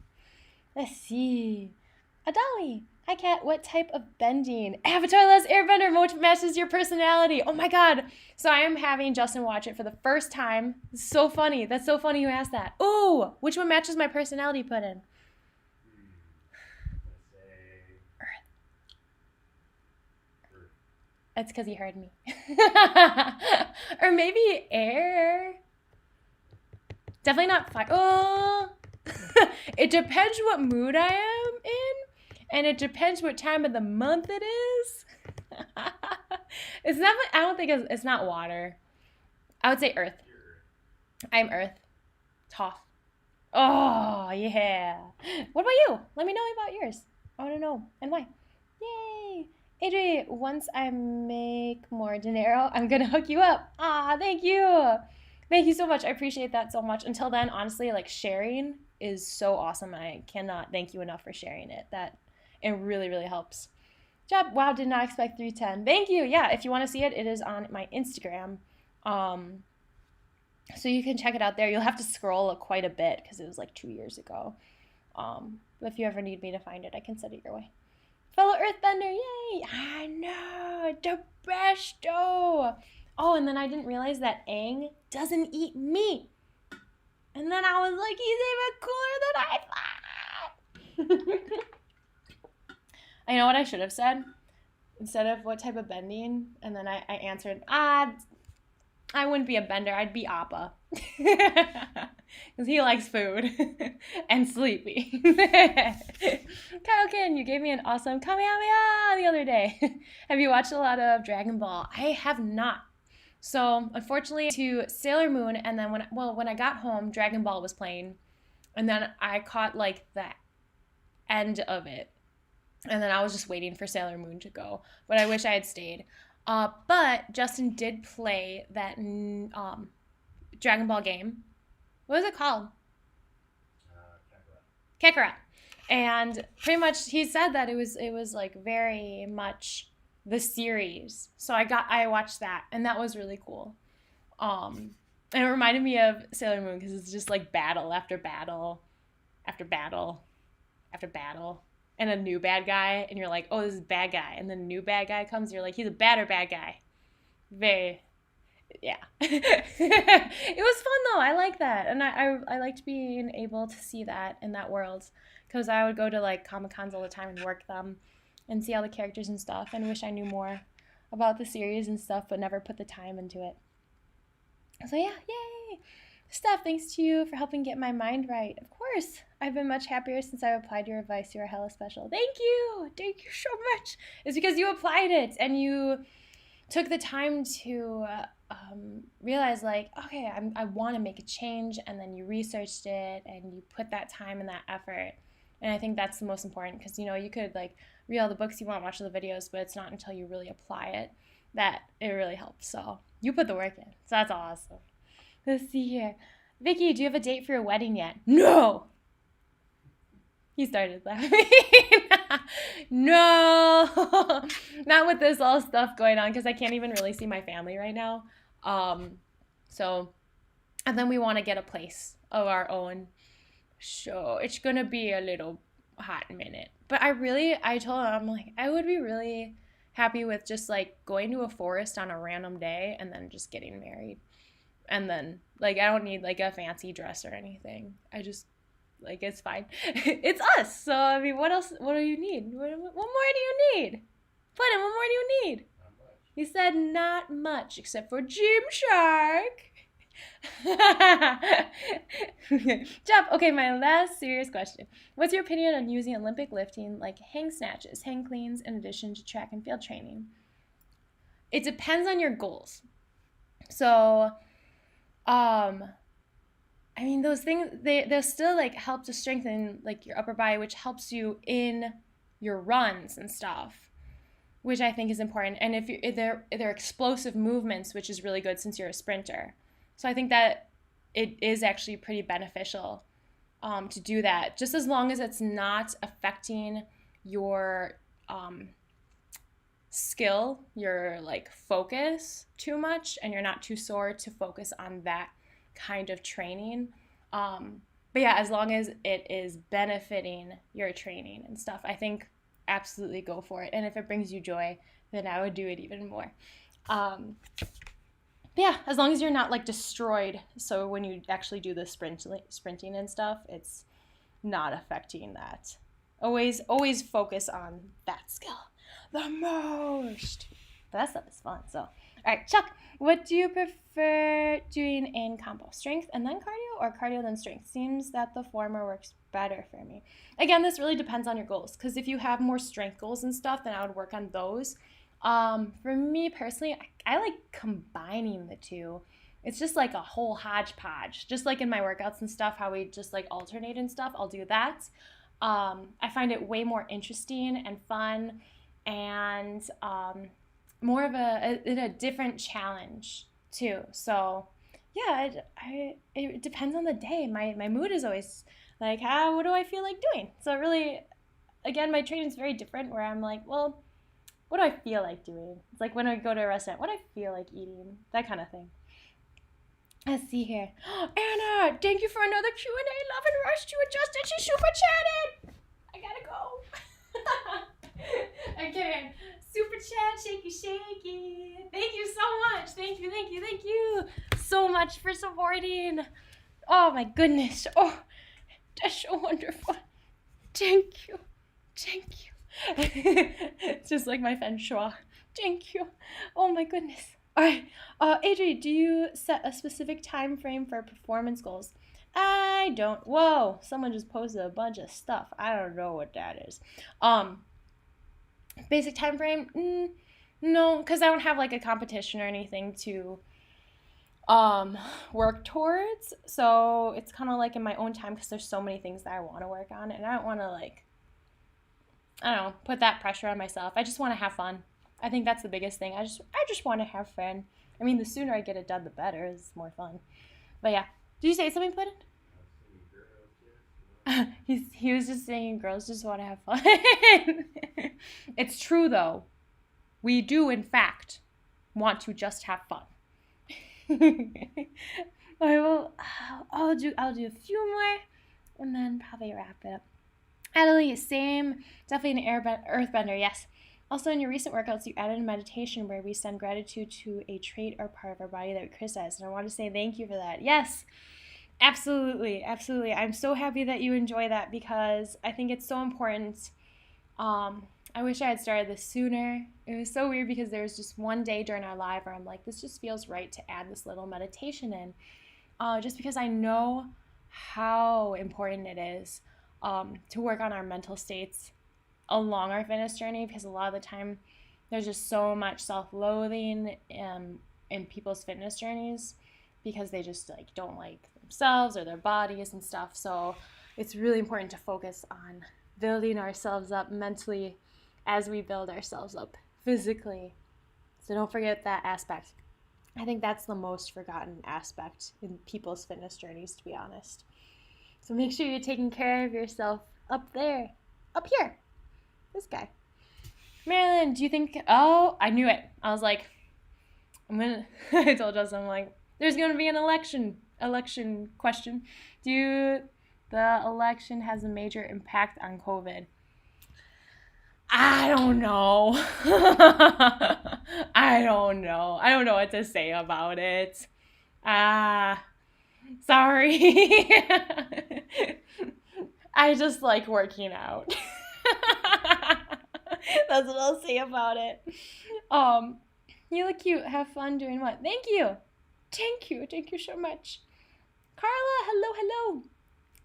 Let's see. Adali. Hi, Kat. What type of bending? Avatar-less airbender matches your personality. Oh, my God. So I am having Justin watch it for the first time. It's so funny. That's so funny you asked that. Ooh, which one matches my personality put in? Let's say Earth. That's because he heard me. Or maybe air. Definitely not fire. Oh. It depends what mood I am in, and it depends what time of the month it is. It's not. I don't think it's not water. I would say earth. I'm earth. Tough. Oh yeah. What about you? Let me know about yours. I want to know and why. Yay. Adri, once I make more dinero, I'm gonna hook you up. Ah, thank you. Thank you so much. I appreciate that so much. Until then, honestly, like sharing is so awesome. I cannot thank you enough for sharing it. It really, really helps. Job. Wow, did not expect 310. Thank you. Yeah, if you want to see it, it is on my Instagram. So you can check it out there. You'll have to scroll quite a bit because it was like 2 years ago. But if you ever need me to find it, I can send it your way. Fellow Earthbender, yay! I know, the best. Oh, and then I didn't realize that Aang doesn't eat meat. And then I was like, he's even cooler than I thought. I know what I should have said. Instead of what type of bending, and then I answered, I wouldn't be a bender, I'd be Appa. Because he likes food and sleepy. Kaioken, you gave me an awesome Kamehameha the other day. Have you watched a lot of Dragon Ball? I have not. So, unfortunately, to Sailor Moon, and then when I got home, Dragon Ball was playing, and then I caught, like, the end of it, and then I was just waiting for Sailor Moon to go, but I wish I had stayed. But Justin did play that Dragon Ball game. What was it called? Kakarot. And pretty much he said that it was like very much the series. So I watched that, and that was really cool. And it reminded me of Sailor Moon because it's just like battle after battle after battle after battle, and a new bad guy, and you're like, oh, this is a bad guy, and then a new bad guy comes, and you're like, he's a badder bad guy. Yeah. It was fun though. I like that, and I liked being able to see that in that world, because I would go to like Comic-Cons all the time and work them and see all the characters and stuff, and wish I knew more about the series and stuff, but never put the time into it. So yeah, yay! Steph, thanks to you for helping get my mind right. Of course, I've been much happier since I've applied your advice. You are hella special. Thank you so much. It's because you applied it and you took the time to realize, like, okay, I want to make a change, and then you researched it and you put that time and that effort. And I think that's the most important, because, you know, you could like read all the books you want, watch all the videos, but it's not until you really apply it that it really helps. So you put the work in. So that's awesome. Let's see here. Vicky, do you have a date for your wedding yet? No! He started laughing. No! Not with this all stuff going on, because I can't even really see my family right now. So, and then we want to get a place of our own. So it's going to be a little hot minute. But I told him, I'm like, I would be really happy with just like going to a forest on a random day and then just getting married. And then, like, I don't need like a fancy dress or anything. I just, like, it's fine. It's us. So, I mean, what else? What do you need? What more do you need? What more do you need? Not much. He said not much, except for Gymshark. Jeff, okay, my last serious question. What's your opinion on using Olympic lifting like hang snatches, hang cleans, in addition to track and field training? It depends on your goals. So, I mean, those things, they'll still like help to strengthen like your upper body, which helps you in your runs and stuff, which I think is important. And if they're explosive movements, which is really good since you're a sprinter. So I think that it is actually pretty beneficial to do that, just as long as it's not affecting your skill, your like focus too much, and you're not too sore to focus on that kind of training. But yeah, as long as it is benefiting your training and stuff, I think absolutely go for it. And if it brings you joy, then I would do it even more. But yeah, as long as you're not like destroyed, so when you actually do the sprinting and stuff, it's not affecting that. Always focus on that skill the most. But that stuff is fun. So, all right, Chuck, what do you prefer doing in combo? Strength and then cardio, or cardio then strength? Seems that the former works better for me. Again, this really depends on your goals, because if you have more strength goals and stuff, then I would work on those. For me personally, I like combining the two. It's just like a whole hodgepodge. Just like in my workouts and stuff, how we just like alternate and stuff, I'll do that. I find it way more interesting and fun, and more of a different challenge too. So yeah, it depends on the day. My mood is always like, what do I feel like doing? So really, again, my training is very different, where I'm like, well, what do I feel like doing? It's like when I go to a restaurant, what do I feel like eating? That kind of thing. Let's see here. Anna, thank you for another Q&A. Love and rush to adjust, and she super chatted. I gotta go. Okay, super chat, shaky, shaky. Thank you so much. Thank you so much for supporting. Oh my goodness. Oh, that's so wonderful. Thank you. It's just like my feng shui. Thank you. Oh my goodness. All right. Adri, do you set a specific time frame for performance goals? I don't. Whoa, someone just posted a bunch of stuff. I don't know what that is. Basic time frame? No, because I don't have like a competition or anything to work towards. So it's kind of like in my own time, because there's so many things that I want to work on, and I don't want to like, I don't know, put that pressure on myself. I just want to have fun. I think that's the biggest thing. I just want to have fun. I mean, the sooner I get it done, the better. It's more fun. But yeah. Did you say something, Puddin'? He was just saying girls just want to have fun. It's true, though. We do, in fact, want to just have fun. I'll do a few more, and then probably wrap it up. Adelie, same. Definitely an earthbender, yes. Also, in your recent workouts, you added a meditation where we send gratitude to a trait or part of our body that we criticize. And I want to say thank you for that. Yes, absolutely. I'm so happy that you enjoy that, because I think it's so important. I wish I had started this sooner. It was so weird, because there was just one day during our live where I'm like, this just feels right to add this little meditation in. Just because I know how important it is to work on our mental states along our fitness journey, because a lot of the time there's just so much self-loathing in people's fitness journeys, because they just like don't like themselves or their bodies and stuff. So it's really important to focus on building ourselves up mentally as we build ourselves up physically. So don't forget that aspect. I think that's the most forgotten aspect in people's fitness journeys, to be honest. So make sure you're taking care of yourself up there, up here. This guy. Marilyn, do you think, oh, I knew it. I was like, I told Justin, I'm like, there's going to be an election question. The election has a major impact on COVID? I don't know. I don't know what to say about it. Sorry. I just like working out. That's what I'll say about it. You look cute. Have fun doing what? Thank you. Thank you. Thank you so much. Carla, hello.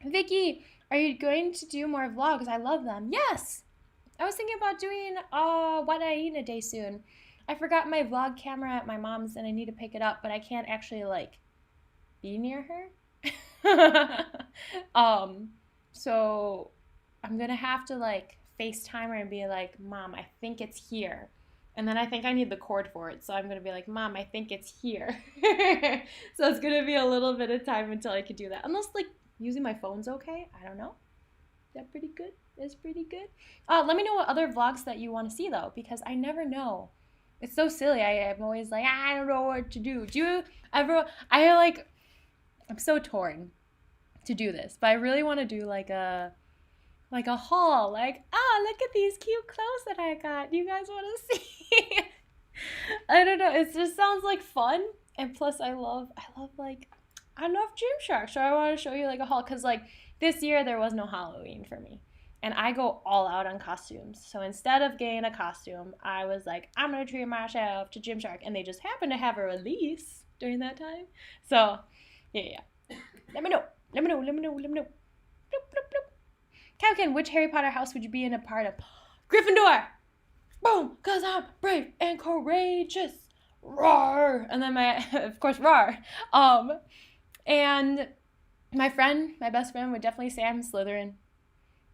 Vicky, are you going to do more vlogs? I love them. Yes. I was thinking about doing what I eat in a day soon. I forgot my vlog camera at my mom's and I need to pick it up, but I can't actually like be near her. So I'm gonna have to like FaceTime her and be like, Mom, I think it's here. And then I think I need the cord for it. So I'm going to be like, Mom, I think it's here. So it's going to be a little bit of time until I can do that. Unless, like, using my phone's okay. I don't know. Is that pretty good? That's pretty good. Let me know what other vlogs that you want to see, though, because I never know. It's so silly. I'm always like, I don't know what to do. Do you ever... I'm so torn to do this, but I really want to do, like a haul, like, look at these cute clothes that I got. Do you guys want to see? I don't know. It just sounds like fun. And plus I love Gymshark. So I want to show you like a haul. Cause like this year there was no Halloween for me. And I go all out on costumes. So instead of getting a costume, I was like, I'm going to treat myself to Gymshark. And they just happened to have a release during that time. So yeah. Let me know. Bloop, bloop, bloop. Calkin, which Harry Potter house would you be in a part of? Gryffindor! Boom! Because I'm brave and courageous. RAWRR! And then of course, RAWRR. And my best friend would definitely say I'm Slytherin.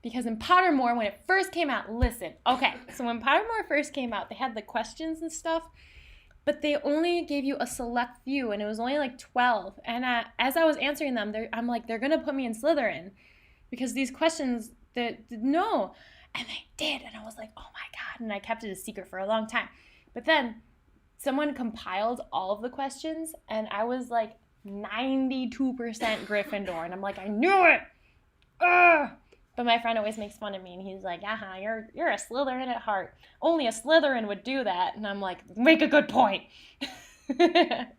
Because in Pottermore, when it first came out, listen. Okay, so when Pottermore first came out, they had the questions and stuff. But they only gave you a select few, and it was only like 12. And as I was answering them, I'm like, they're going to put me in Slytherin. Because these questions, no. And they did. And I was like, oh my God. And I kept it a secret for a long time. But then someone compiled all of the questions. And I was like 92% Gryffindor. And I'm like, I knew it. Ugh. But my friend always makes fun of me. And he's like, you're a Slytherin at heart. Only a Slytherin would do that. And I'm like, make a good point. Let's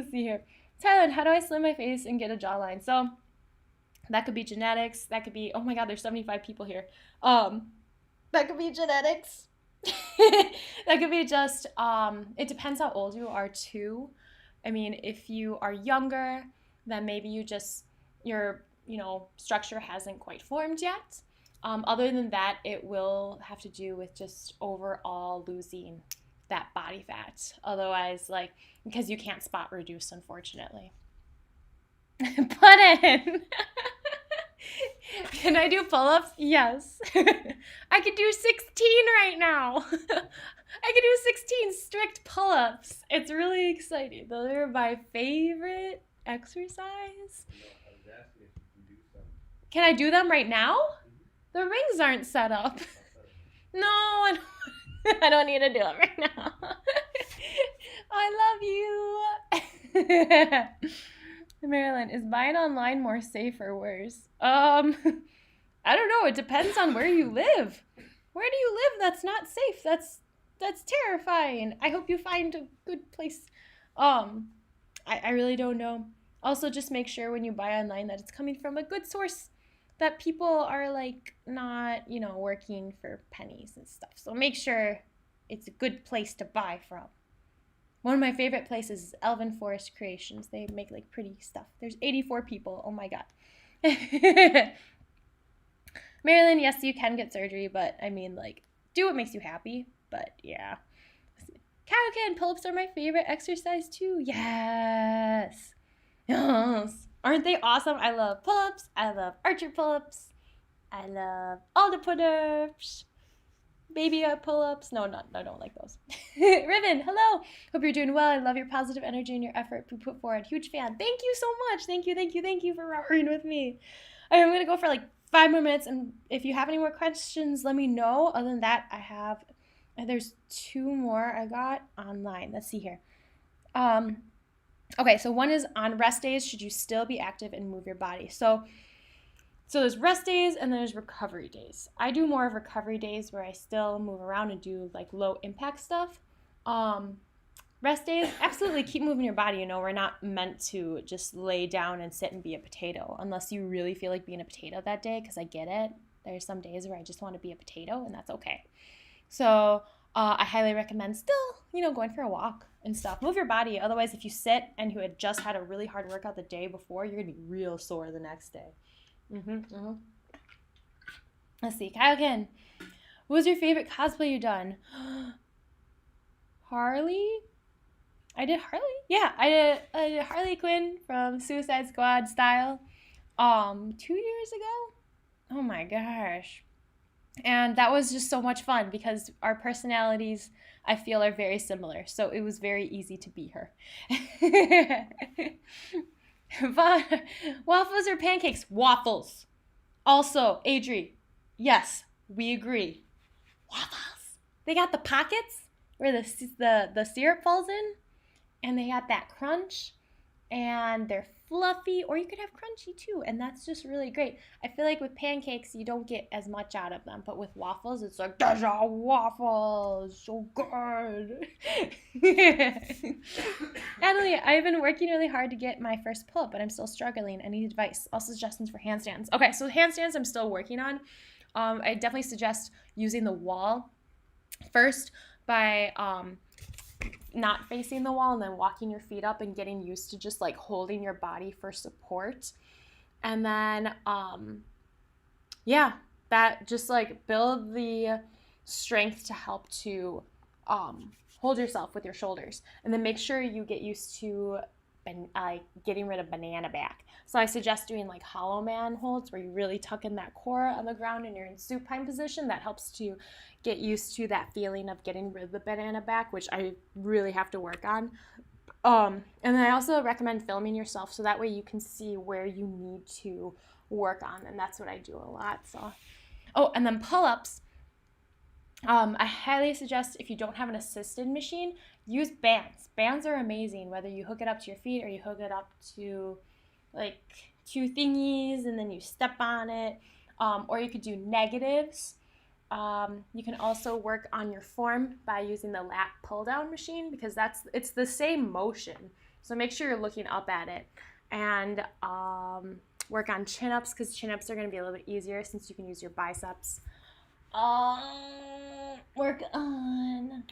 see here. Thailand, how do I slim my face and get a jawline? So that could be genetics. That could be, oh my God, there's 75 people here. That could be genetics. That could be just, it depends how old you are too. I mean, if you are younger, then maybe your structure hasn't quite formed yet. Other than that, it will have to do with just overall losing that body fat. Otherwise, like, because you can't spot reduce, unfortunately. Put in. Can I do pull-ups? Yes. I could do 16 right now. I could do 16 strict pull-ups. It's really exciting. Those are my favorite exercise. I was asking if you can do some. Can I do them right now? The rings aren't set up. No, I don't need to do it right now. I love you. Marilyn, is buying online more safe or worse? I don't know. It depends on where you live. Where do you live that's not safe? That's terrifying. I hope you find a good place. I really don't know. Also, just make sure when you buy online that it's coming from a good source, that people are like not, working for pennies and stuff. So make sure it's a good place to buy from. One of my favorite places is Elven Forest Creations. They make like pretty stuff. There's 84 people. Oh my God. Marilyn, yes, you can get surgery, but I mean, like, do what makes you happy. But yeah. Kayakin, pull-ups are my favorite exercise too. Yes. Yes. Aren't they awesome? I love pull-ups. I love archer pull-ups. I love all the pull-ups. Baby pull-ups. No, I don't like those. Ribbon, hello. Hope you're doing well. I love your positive energy and your effort you put forward. Huge fan. Thank you so much. Thank you for roaring with me. I'm going to go for like 5 more minutes. And if you have any more questions, let me know. Other than that, there's 2 more I got online. Let's see here. Okay, so one is on rest days, should you still be active and move your body? So there's rest days and there's recovery days. I do more of recovery days where I still move around and do like low impact stuff. Rest days, absolutely keep moving your body. We're not meant to just lay down and sit and be a potato unless you really feel like being a potato that day, because I get it. There's some days where I just want to be a potato and that's okay. So I highly recommend still, going for a walk and stuff. Move your body. Otherwise, if you sit and you had just had a really hard workout the day before, you're going to be real sore the next day. Let's see. Kyle Ken, what was your favorite cosplay you done? Harley? I did Harley? Yeah, I did Harley Quinn from Suicide Squad style 2 years ago. Oh my gosh. And that was just so much fun because our personalities, I feel, are very similar. So it was very easy to be her. Waffles or pancakes? Waffles. Also, Adri, yes, we agree. Waffles. They got the pockets where the syrup falls in, and they got that crunch, and they're fluffy, or you could have crunchy too, and that's just really great. I feel like with pancakes, you don't get as much out of them, but with waffles, it's like, there's a waffle, so good. Natalie, I've been working really hard to get my first pull-up, but I'm still struggling. I need advice. Also suggestions for handstands. Okay, so handstands I'm still working on. I definitely suggest using the wall first by not facing the wall and then walking your feet up and getting used to just like holding your body for support. And then that just like build the strength to help to hold yourself with your shoulders. And then make sure you get used to getting rid of banana back. So I suggest doing like hollow man holds where you really tuck in that core on the ground and you're in supine position. That helps to get used to that feeling of getting rid of the banana back, which I really have to work on. And then I also recommend filming yourself so that way you can see where you need to work on, and that's what I do a lot. So, and then pull-ups. I highly suggest, if you don't have an assisted machine, use bands. Bands are amazing, whether you hook it up to your feet or you hook it up to like two thingies and then you step on it, or you could do negatives. You can also work on your form by using the lat pull down machine because it's the same motion. So make sure you're looking up at it, and work on chin ups because chin ups are going to be a little bit easier since you can use your biceps. Work on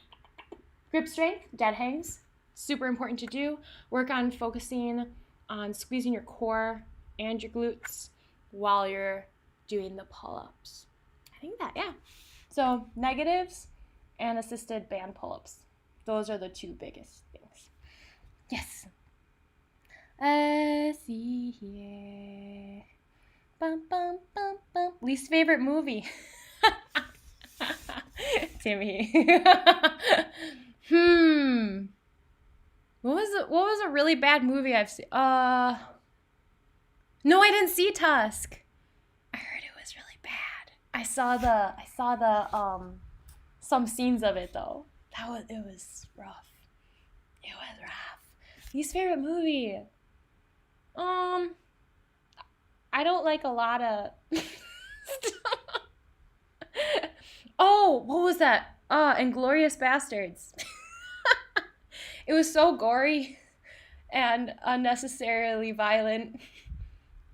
grip strength, dead hangs, super important to do. Work on focusing on squeezing your core and your glutes while you're doing the pull-ups. I think that, yeah. So negatives and assisted band pull-ups. Those are the two biggest things. Yes. Let's see here. Bum, bum, bum, bum. Least favorite movie. Timmy. What was a really bad movie I've seen? No, I didn't see Tusk. I heard it was really bad. I saw the some scenes of it though. It was rough. It was rough. Least favorite movie. I don't like a lot of stuff. Oh, what was that? Inglourious Bastards. It was so gory and unnecessarily violent.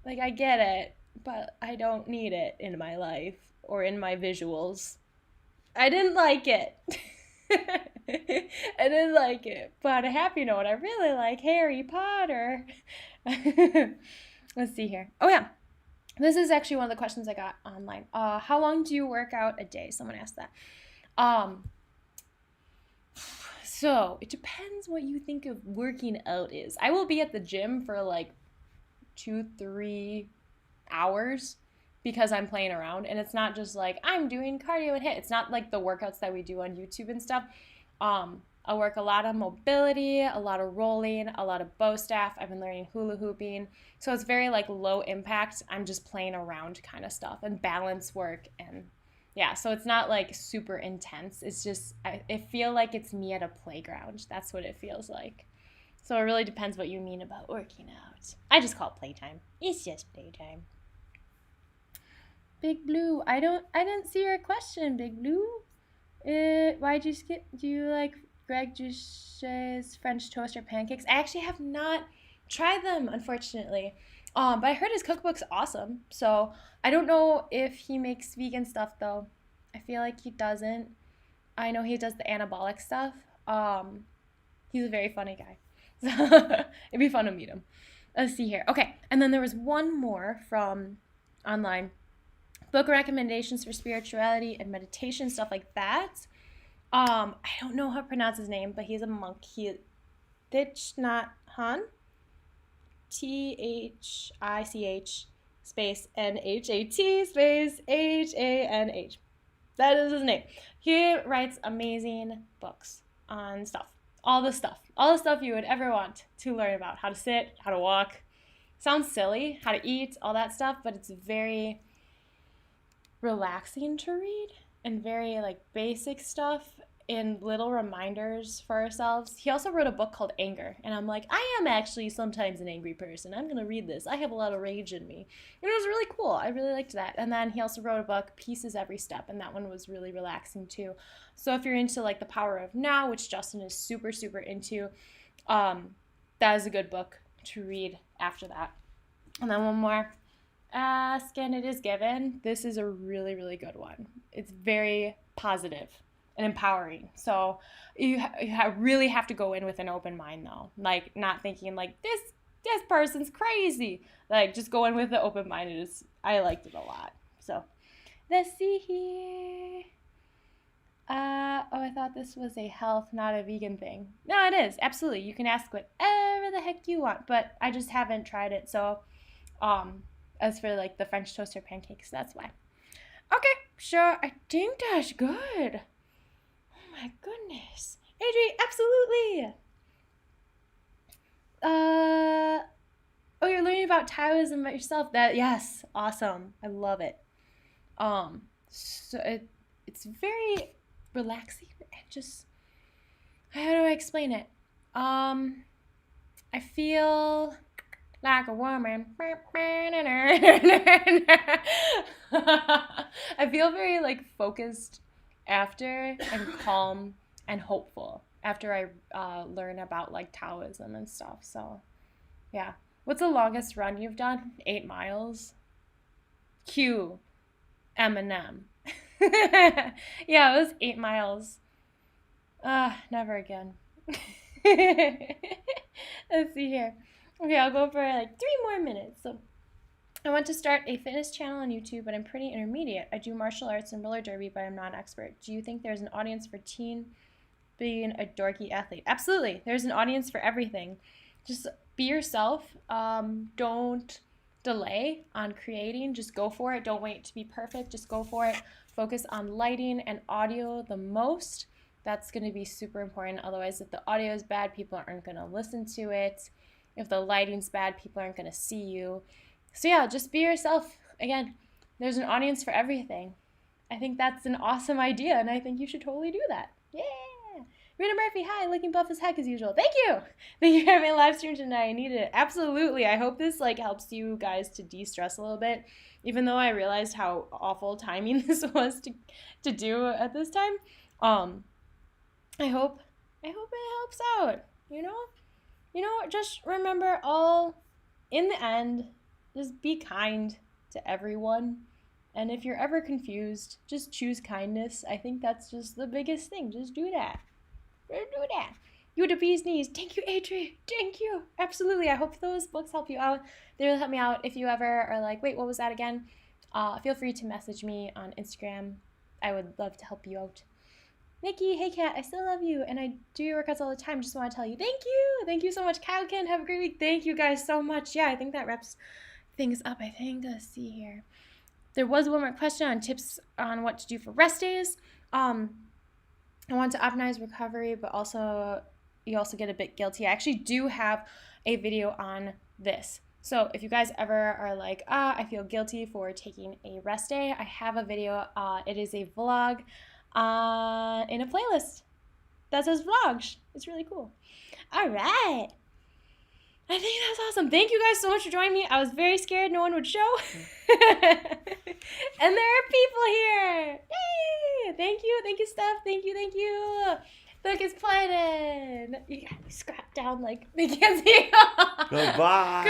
Like, I get it, but I don't need it in my life or in my visuals. I didn't like it. I didn't like it. But on a happy note, I really like Harry Potter. Let's see here. Oh, yeah. This is actually one of the questions I got online. How long do you work out a day? Someone asked that. So it depends what you think of working out is. I will be at the gym for like 2-3 hours because I'm playing around, and it's not just like I'm doing cardio and HIIT. It's not like the workouts that we do on YouTube and stuff. I work a lot of mobility, a lot of rolling, a lot of bow staff. I've been learning hula hooping. So it's very like low impact. I'm just playing around kind of stuff and balance work. And yeah, so it's not like super intense. It's just, I feel like it's me at a playground. That's what it feels like. So it really depends what you mean about working out. I just call it playtime. It's just playtime. Big Blue, I didn't see your question, Big Blue. Why'd you skip? Do you like Greg Juice's French toast or pancakes? I actually have not tried them, unfortunately. But I heard his cookbook's awesome. So I don't know if he makes vegan stuff, though. I feel like he doesn't. I know he does the anabolic stuff. He's a very funny guy. So it'd be fun to meet him. Let's see here. Okay, and then there was one more from online. Book recommendations for spirituality and meditation, stuff like that. I don't know how to pronounce his name, but he's a monk. Thich Nhat Hanh. THICH space NHAT space HANH. That is his name. He writes amazing books on stuff. All the stuff you would ever want to learn about. How to sit, how to walk. Sounds silly, how to eat, all that stuff, but it's very relaxing to read and very like basic stuff and little reminders for ourselves. He also wrote a book called Anger, and I'm like, I am actually sometimes an angry person. I'm gonna read this. I have a lot of rage in me. And it was really cool. I really liked that. And then he also wrote a book, Peace is Every Step, and that one was really relaxing too. So if you're into like the power of now, which Justin is super into, that is a good book to read after that. And then one more, Ask and It Is Given. This is a really good one. It's very positive and empowering. So you really have to go in with an open mind though. Like not thinking like this person's crazy. Like just go in with the open mind. I liked it a lot. So let's see here. I thought this was a health, not a vegan thing. No, it is. Absolutely. You can ask whatever the heck you want, but I just haven't tried it. So as for like the French toast or pancakes, that's why. Okay, sure. I think that's good. Oh my goodness. Adri, absolutely. Oh, you're learning about Taoism about yourself. Yes, awesome. I love it. So it's very relaxing and just, how do I explain it? I feel like a woman. I feel very like focused after and calm and hopeful after I learn about like Taoism and stuff. So yeah. What's the longest run you've done? 8 miles. Q. Eminem. Yeah, it was 8 miles. Never again. Let's see here. Okay, I'll go for like 3 more minutes. So I want to start a fitness channel on YouTube, but I'm pretty intermediate. I do martial arts and roller derby, but I'm not an expert. Do you think there's an audience for teen being a dorky athlete? Absolutely. There's an audience for everything. Just be yourself. Don't delay on creating. Just go for it. Don't wait to be perfect. Just go for it. Focus on lighting and audio the most. That's going to be super important. Otherwise, if the audio is bad, people aren't going to listen to it. If the lighting's bad, people aren't going to see you. So yeah, just be yourself. Again, there's an audience for everything. I think that's an awesome idea, and I think you should totally do that. Yeah. Rita Murphy, hi, looking buff as heck as usual. Thank you. Thank you for having a live stream tonight. I needed it. Absolutely. I hope this like helps you guys to de-stress a little bit, even though I realized how awful timing this was to do at this time. I hope it helps out, you know? Just remember in the end, just be kind to everyone. And if you're ever confused, just choose kindness. I think that's just the biggest thing. Just do that. Do that. You the bee's knees. Thank you, Adri. Thank you. Absolutely. I hope those books help you out. They really help me out. If you ever are like, wait, what was that again? Feel free to message me on Instagram. I would love to help you out. Nikki, hey Kat, I still love you, and I do your workouts all the time. Just want to tell you, thank you. Thank you so much, Kyle Ken. Have a great week. Thank you guys so much. Yeah, I think that wraps things up. I think. Let's see here. There was one more question on tips on what to do for rest days. I want to optimize recovery, but you also get a bit guilty. I actually do have a video on this. So if you guys ever are like, I feel guilty for taking a rest day, I have a video. It is a vlog in a playlist that says vlogs. It's really cool. All right. I think that's awesome. Thank you guys so much for joining me. I was very scared no one would show. And there are people here. Yay! Thank you, Steph. Thank you. Look, it's planted. You got me scrapped down like they can't see. Goodbye.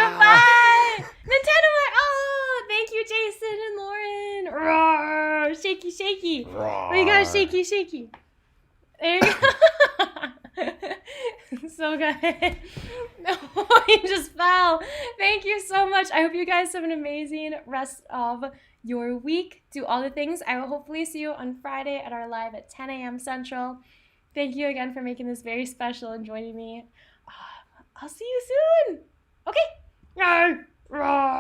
Nintendo. Oh, thank you, Jason and Lauren. RAWRR. Shaky. RAWRR. We got shaky. There you go. So good. No, he just fell. Thank you so much. I hope you guys have an amazing rest of your week. Do all the things. I will hopefully see you on Friday at our live at 10 a.m. Central. Thank you again for making this very special and joining me. I'll see you soon. Okay. RAWRR.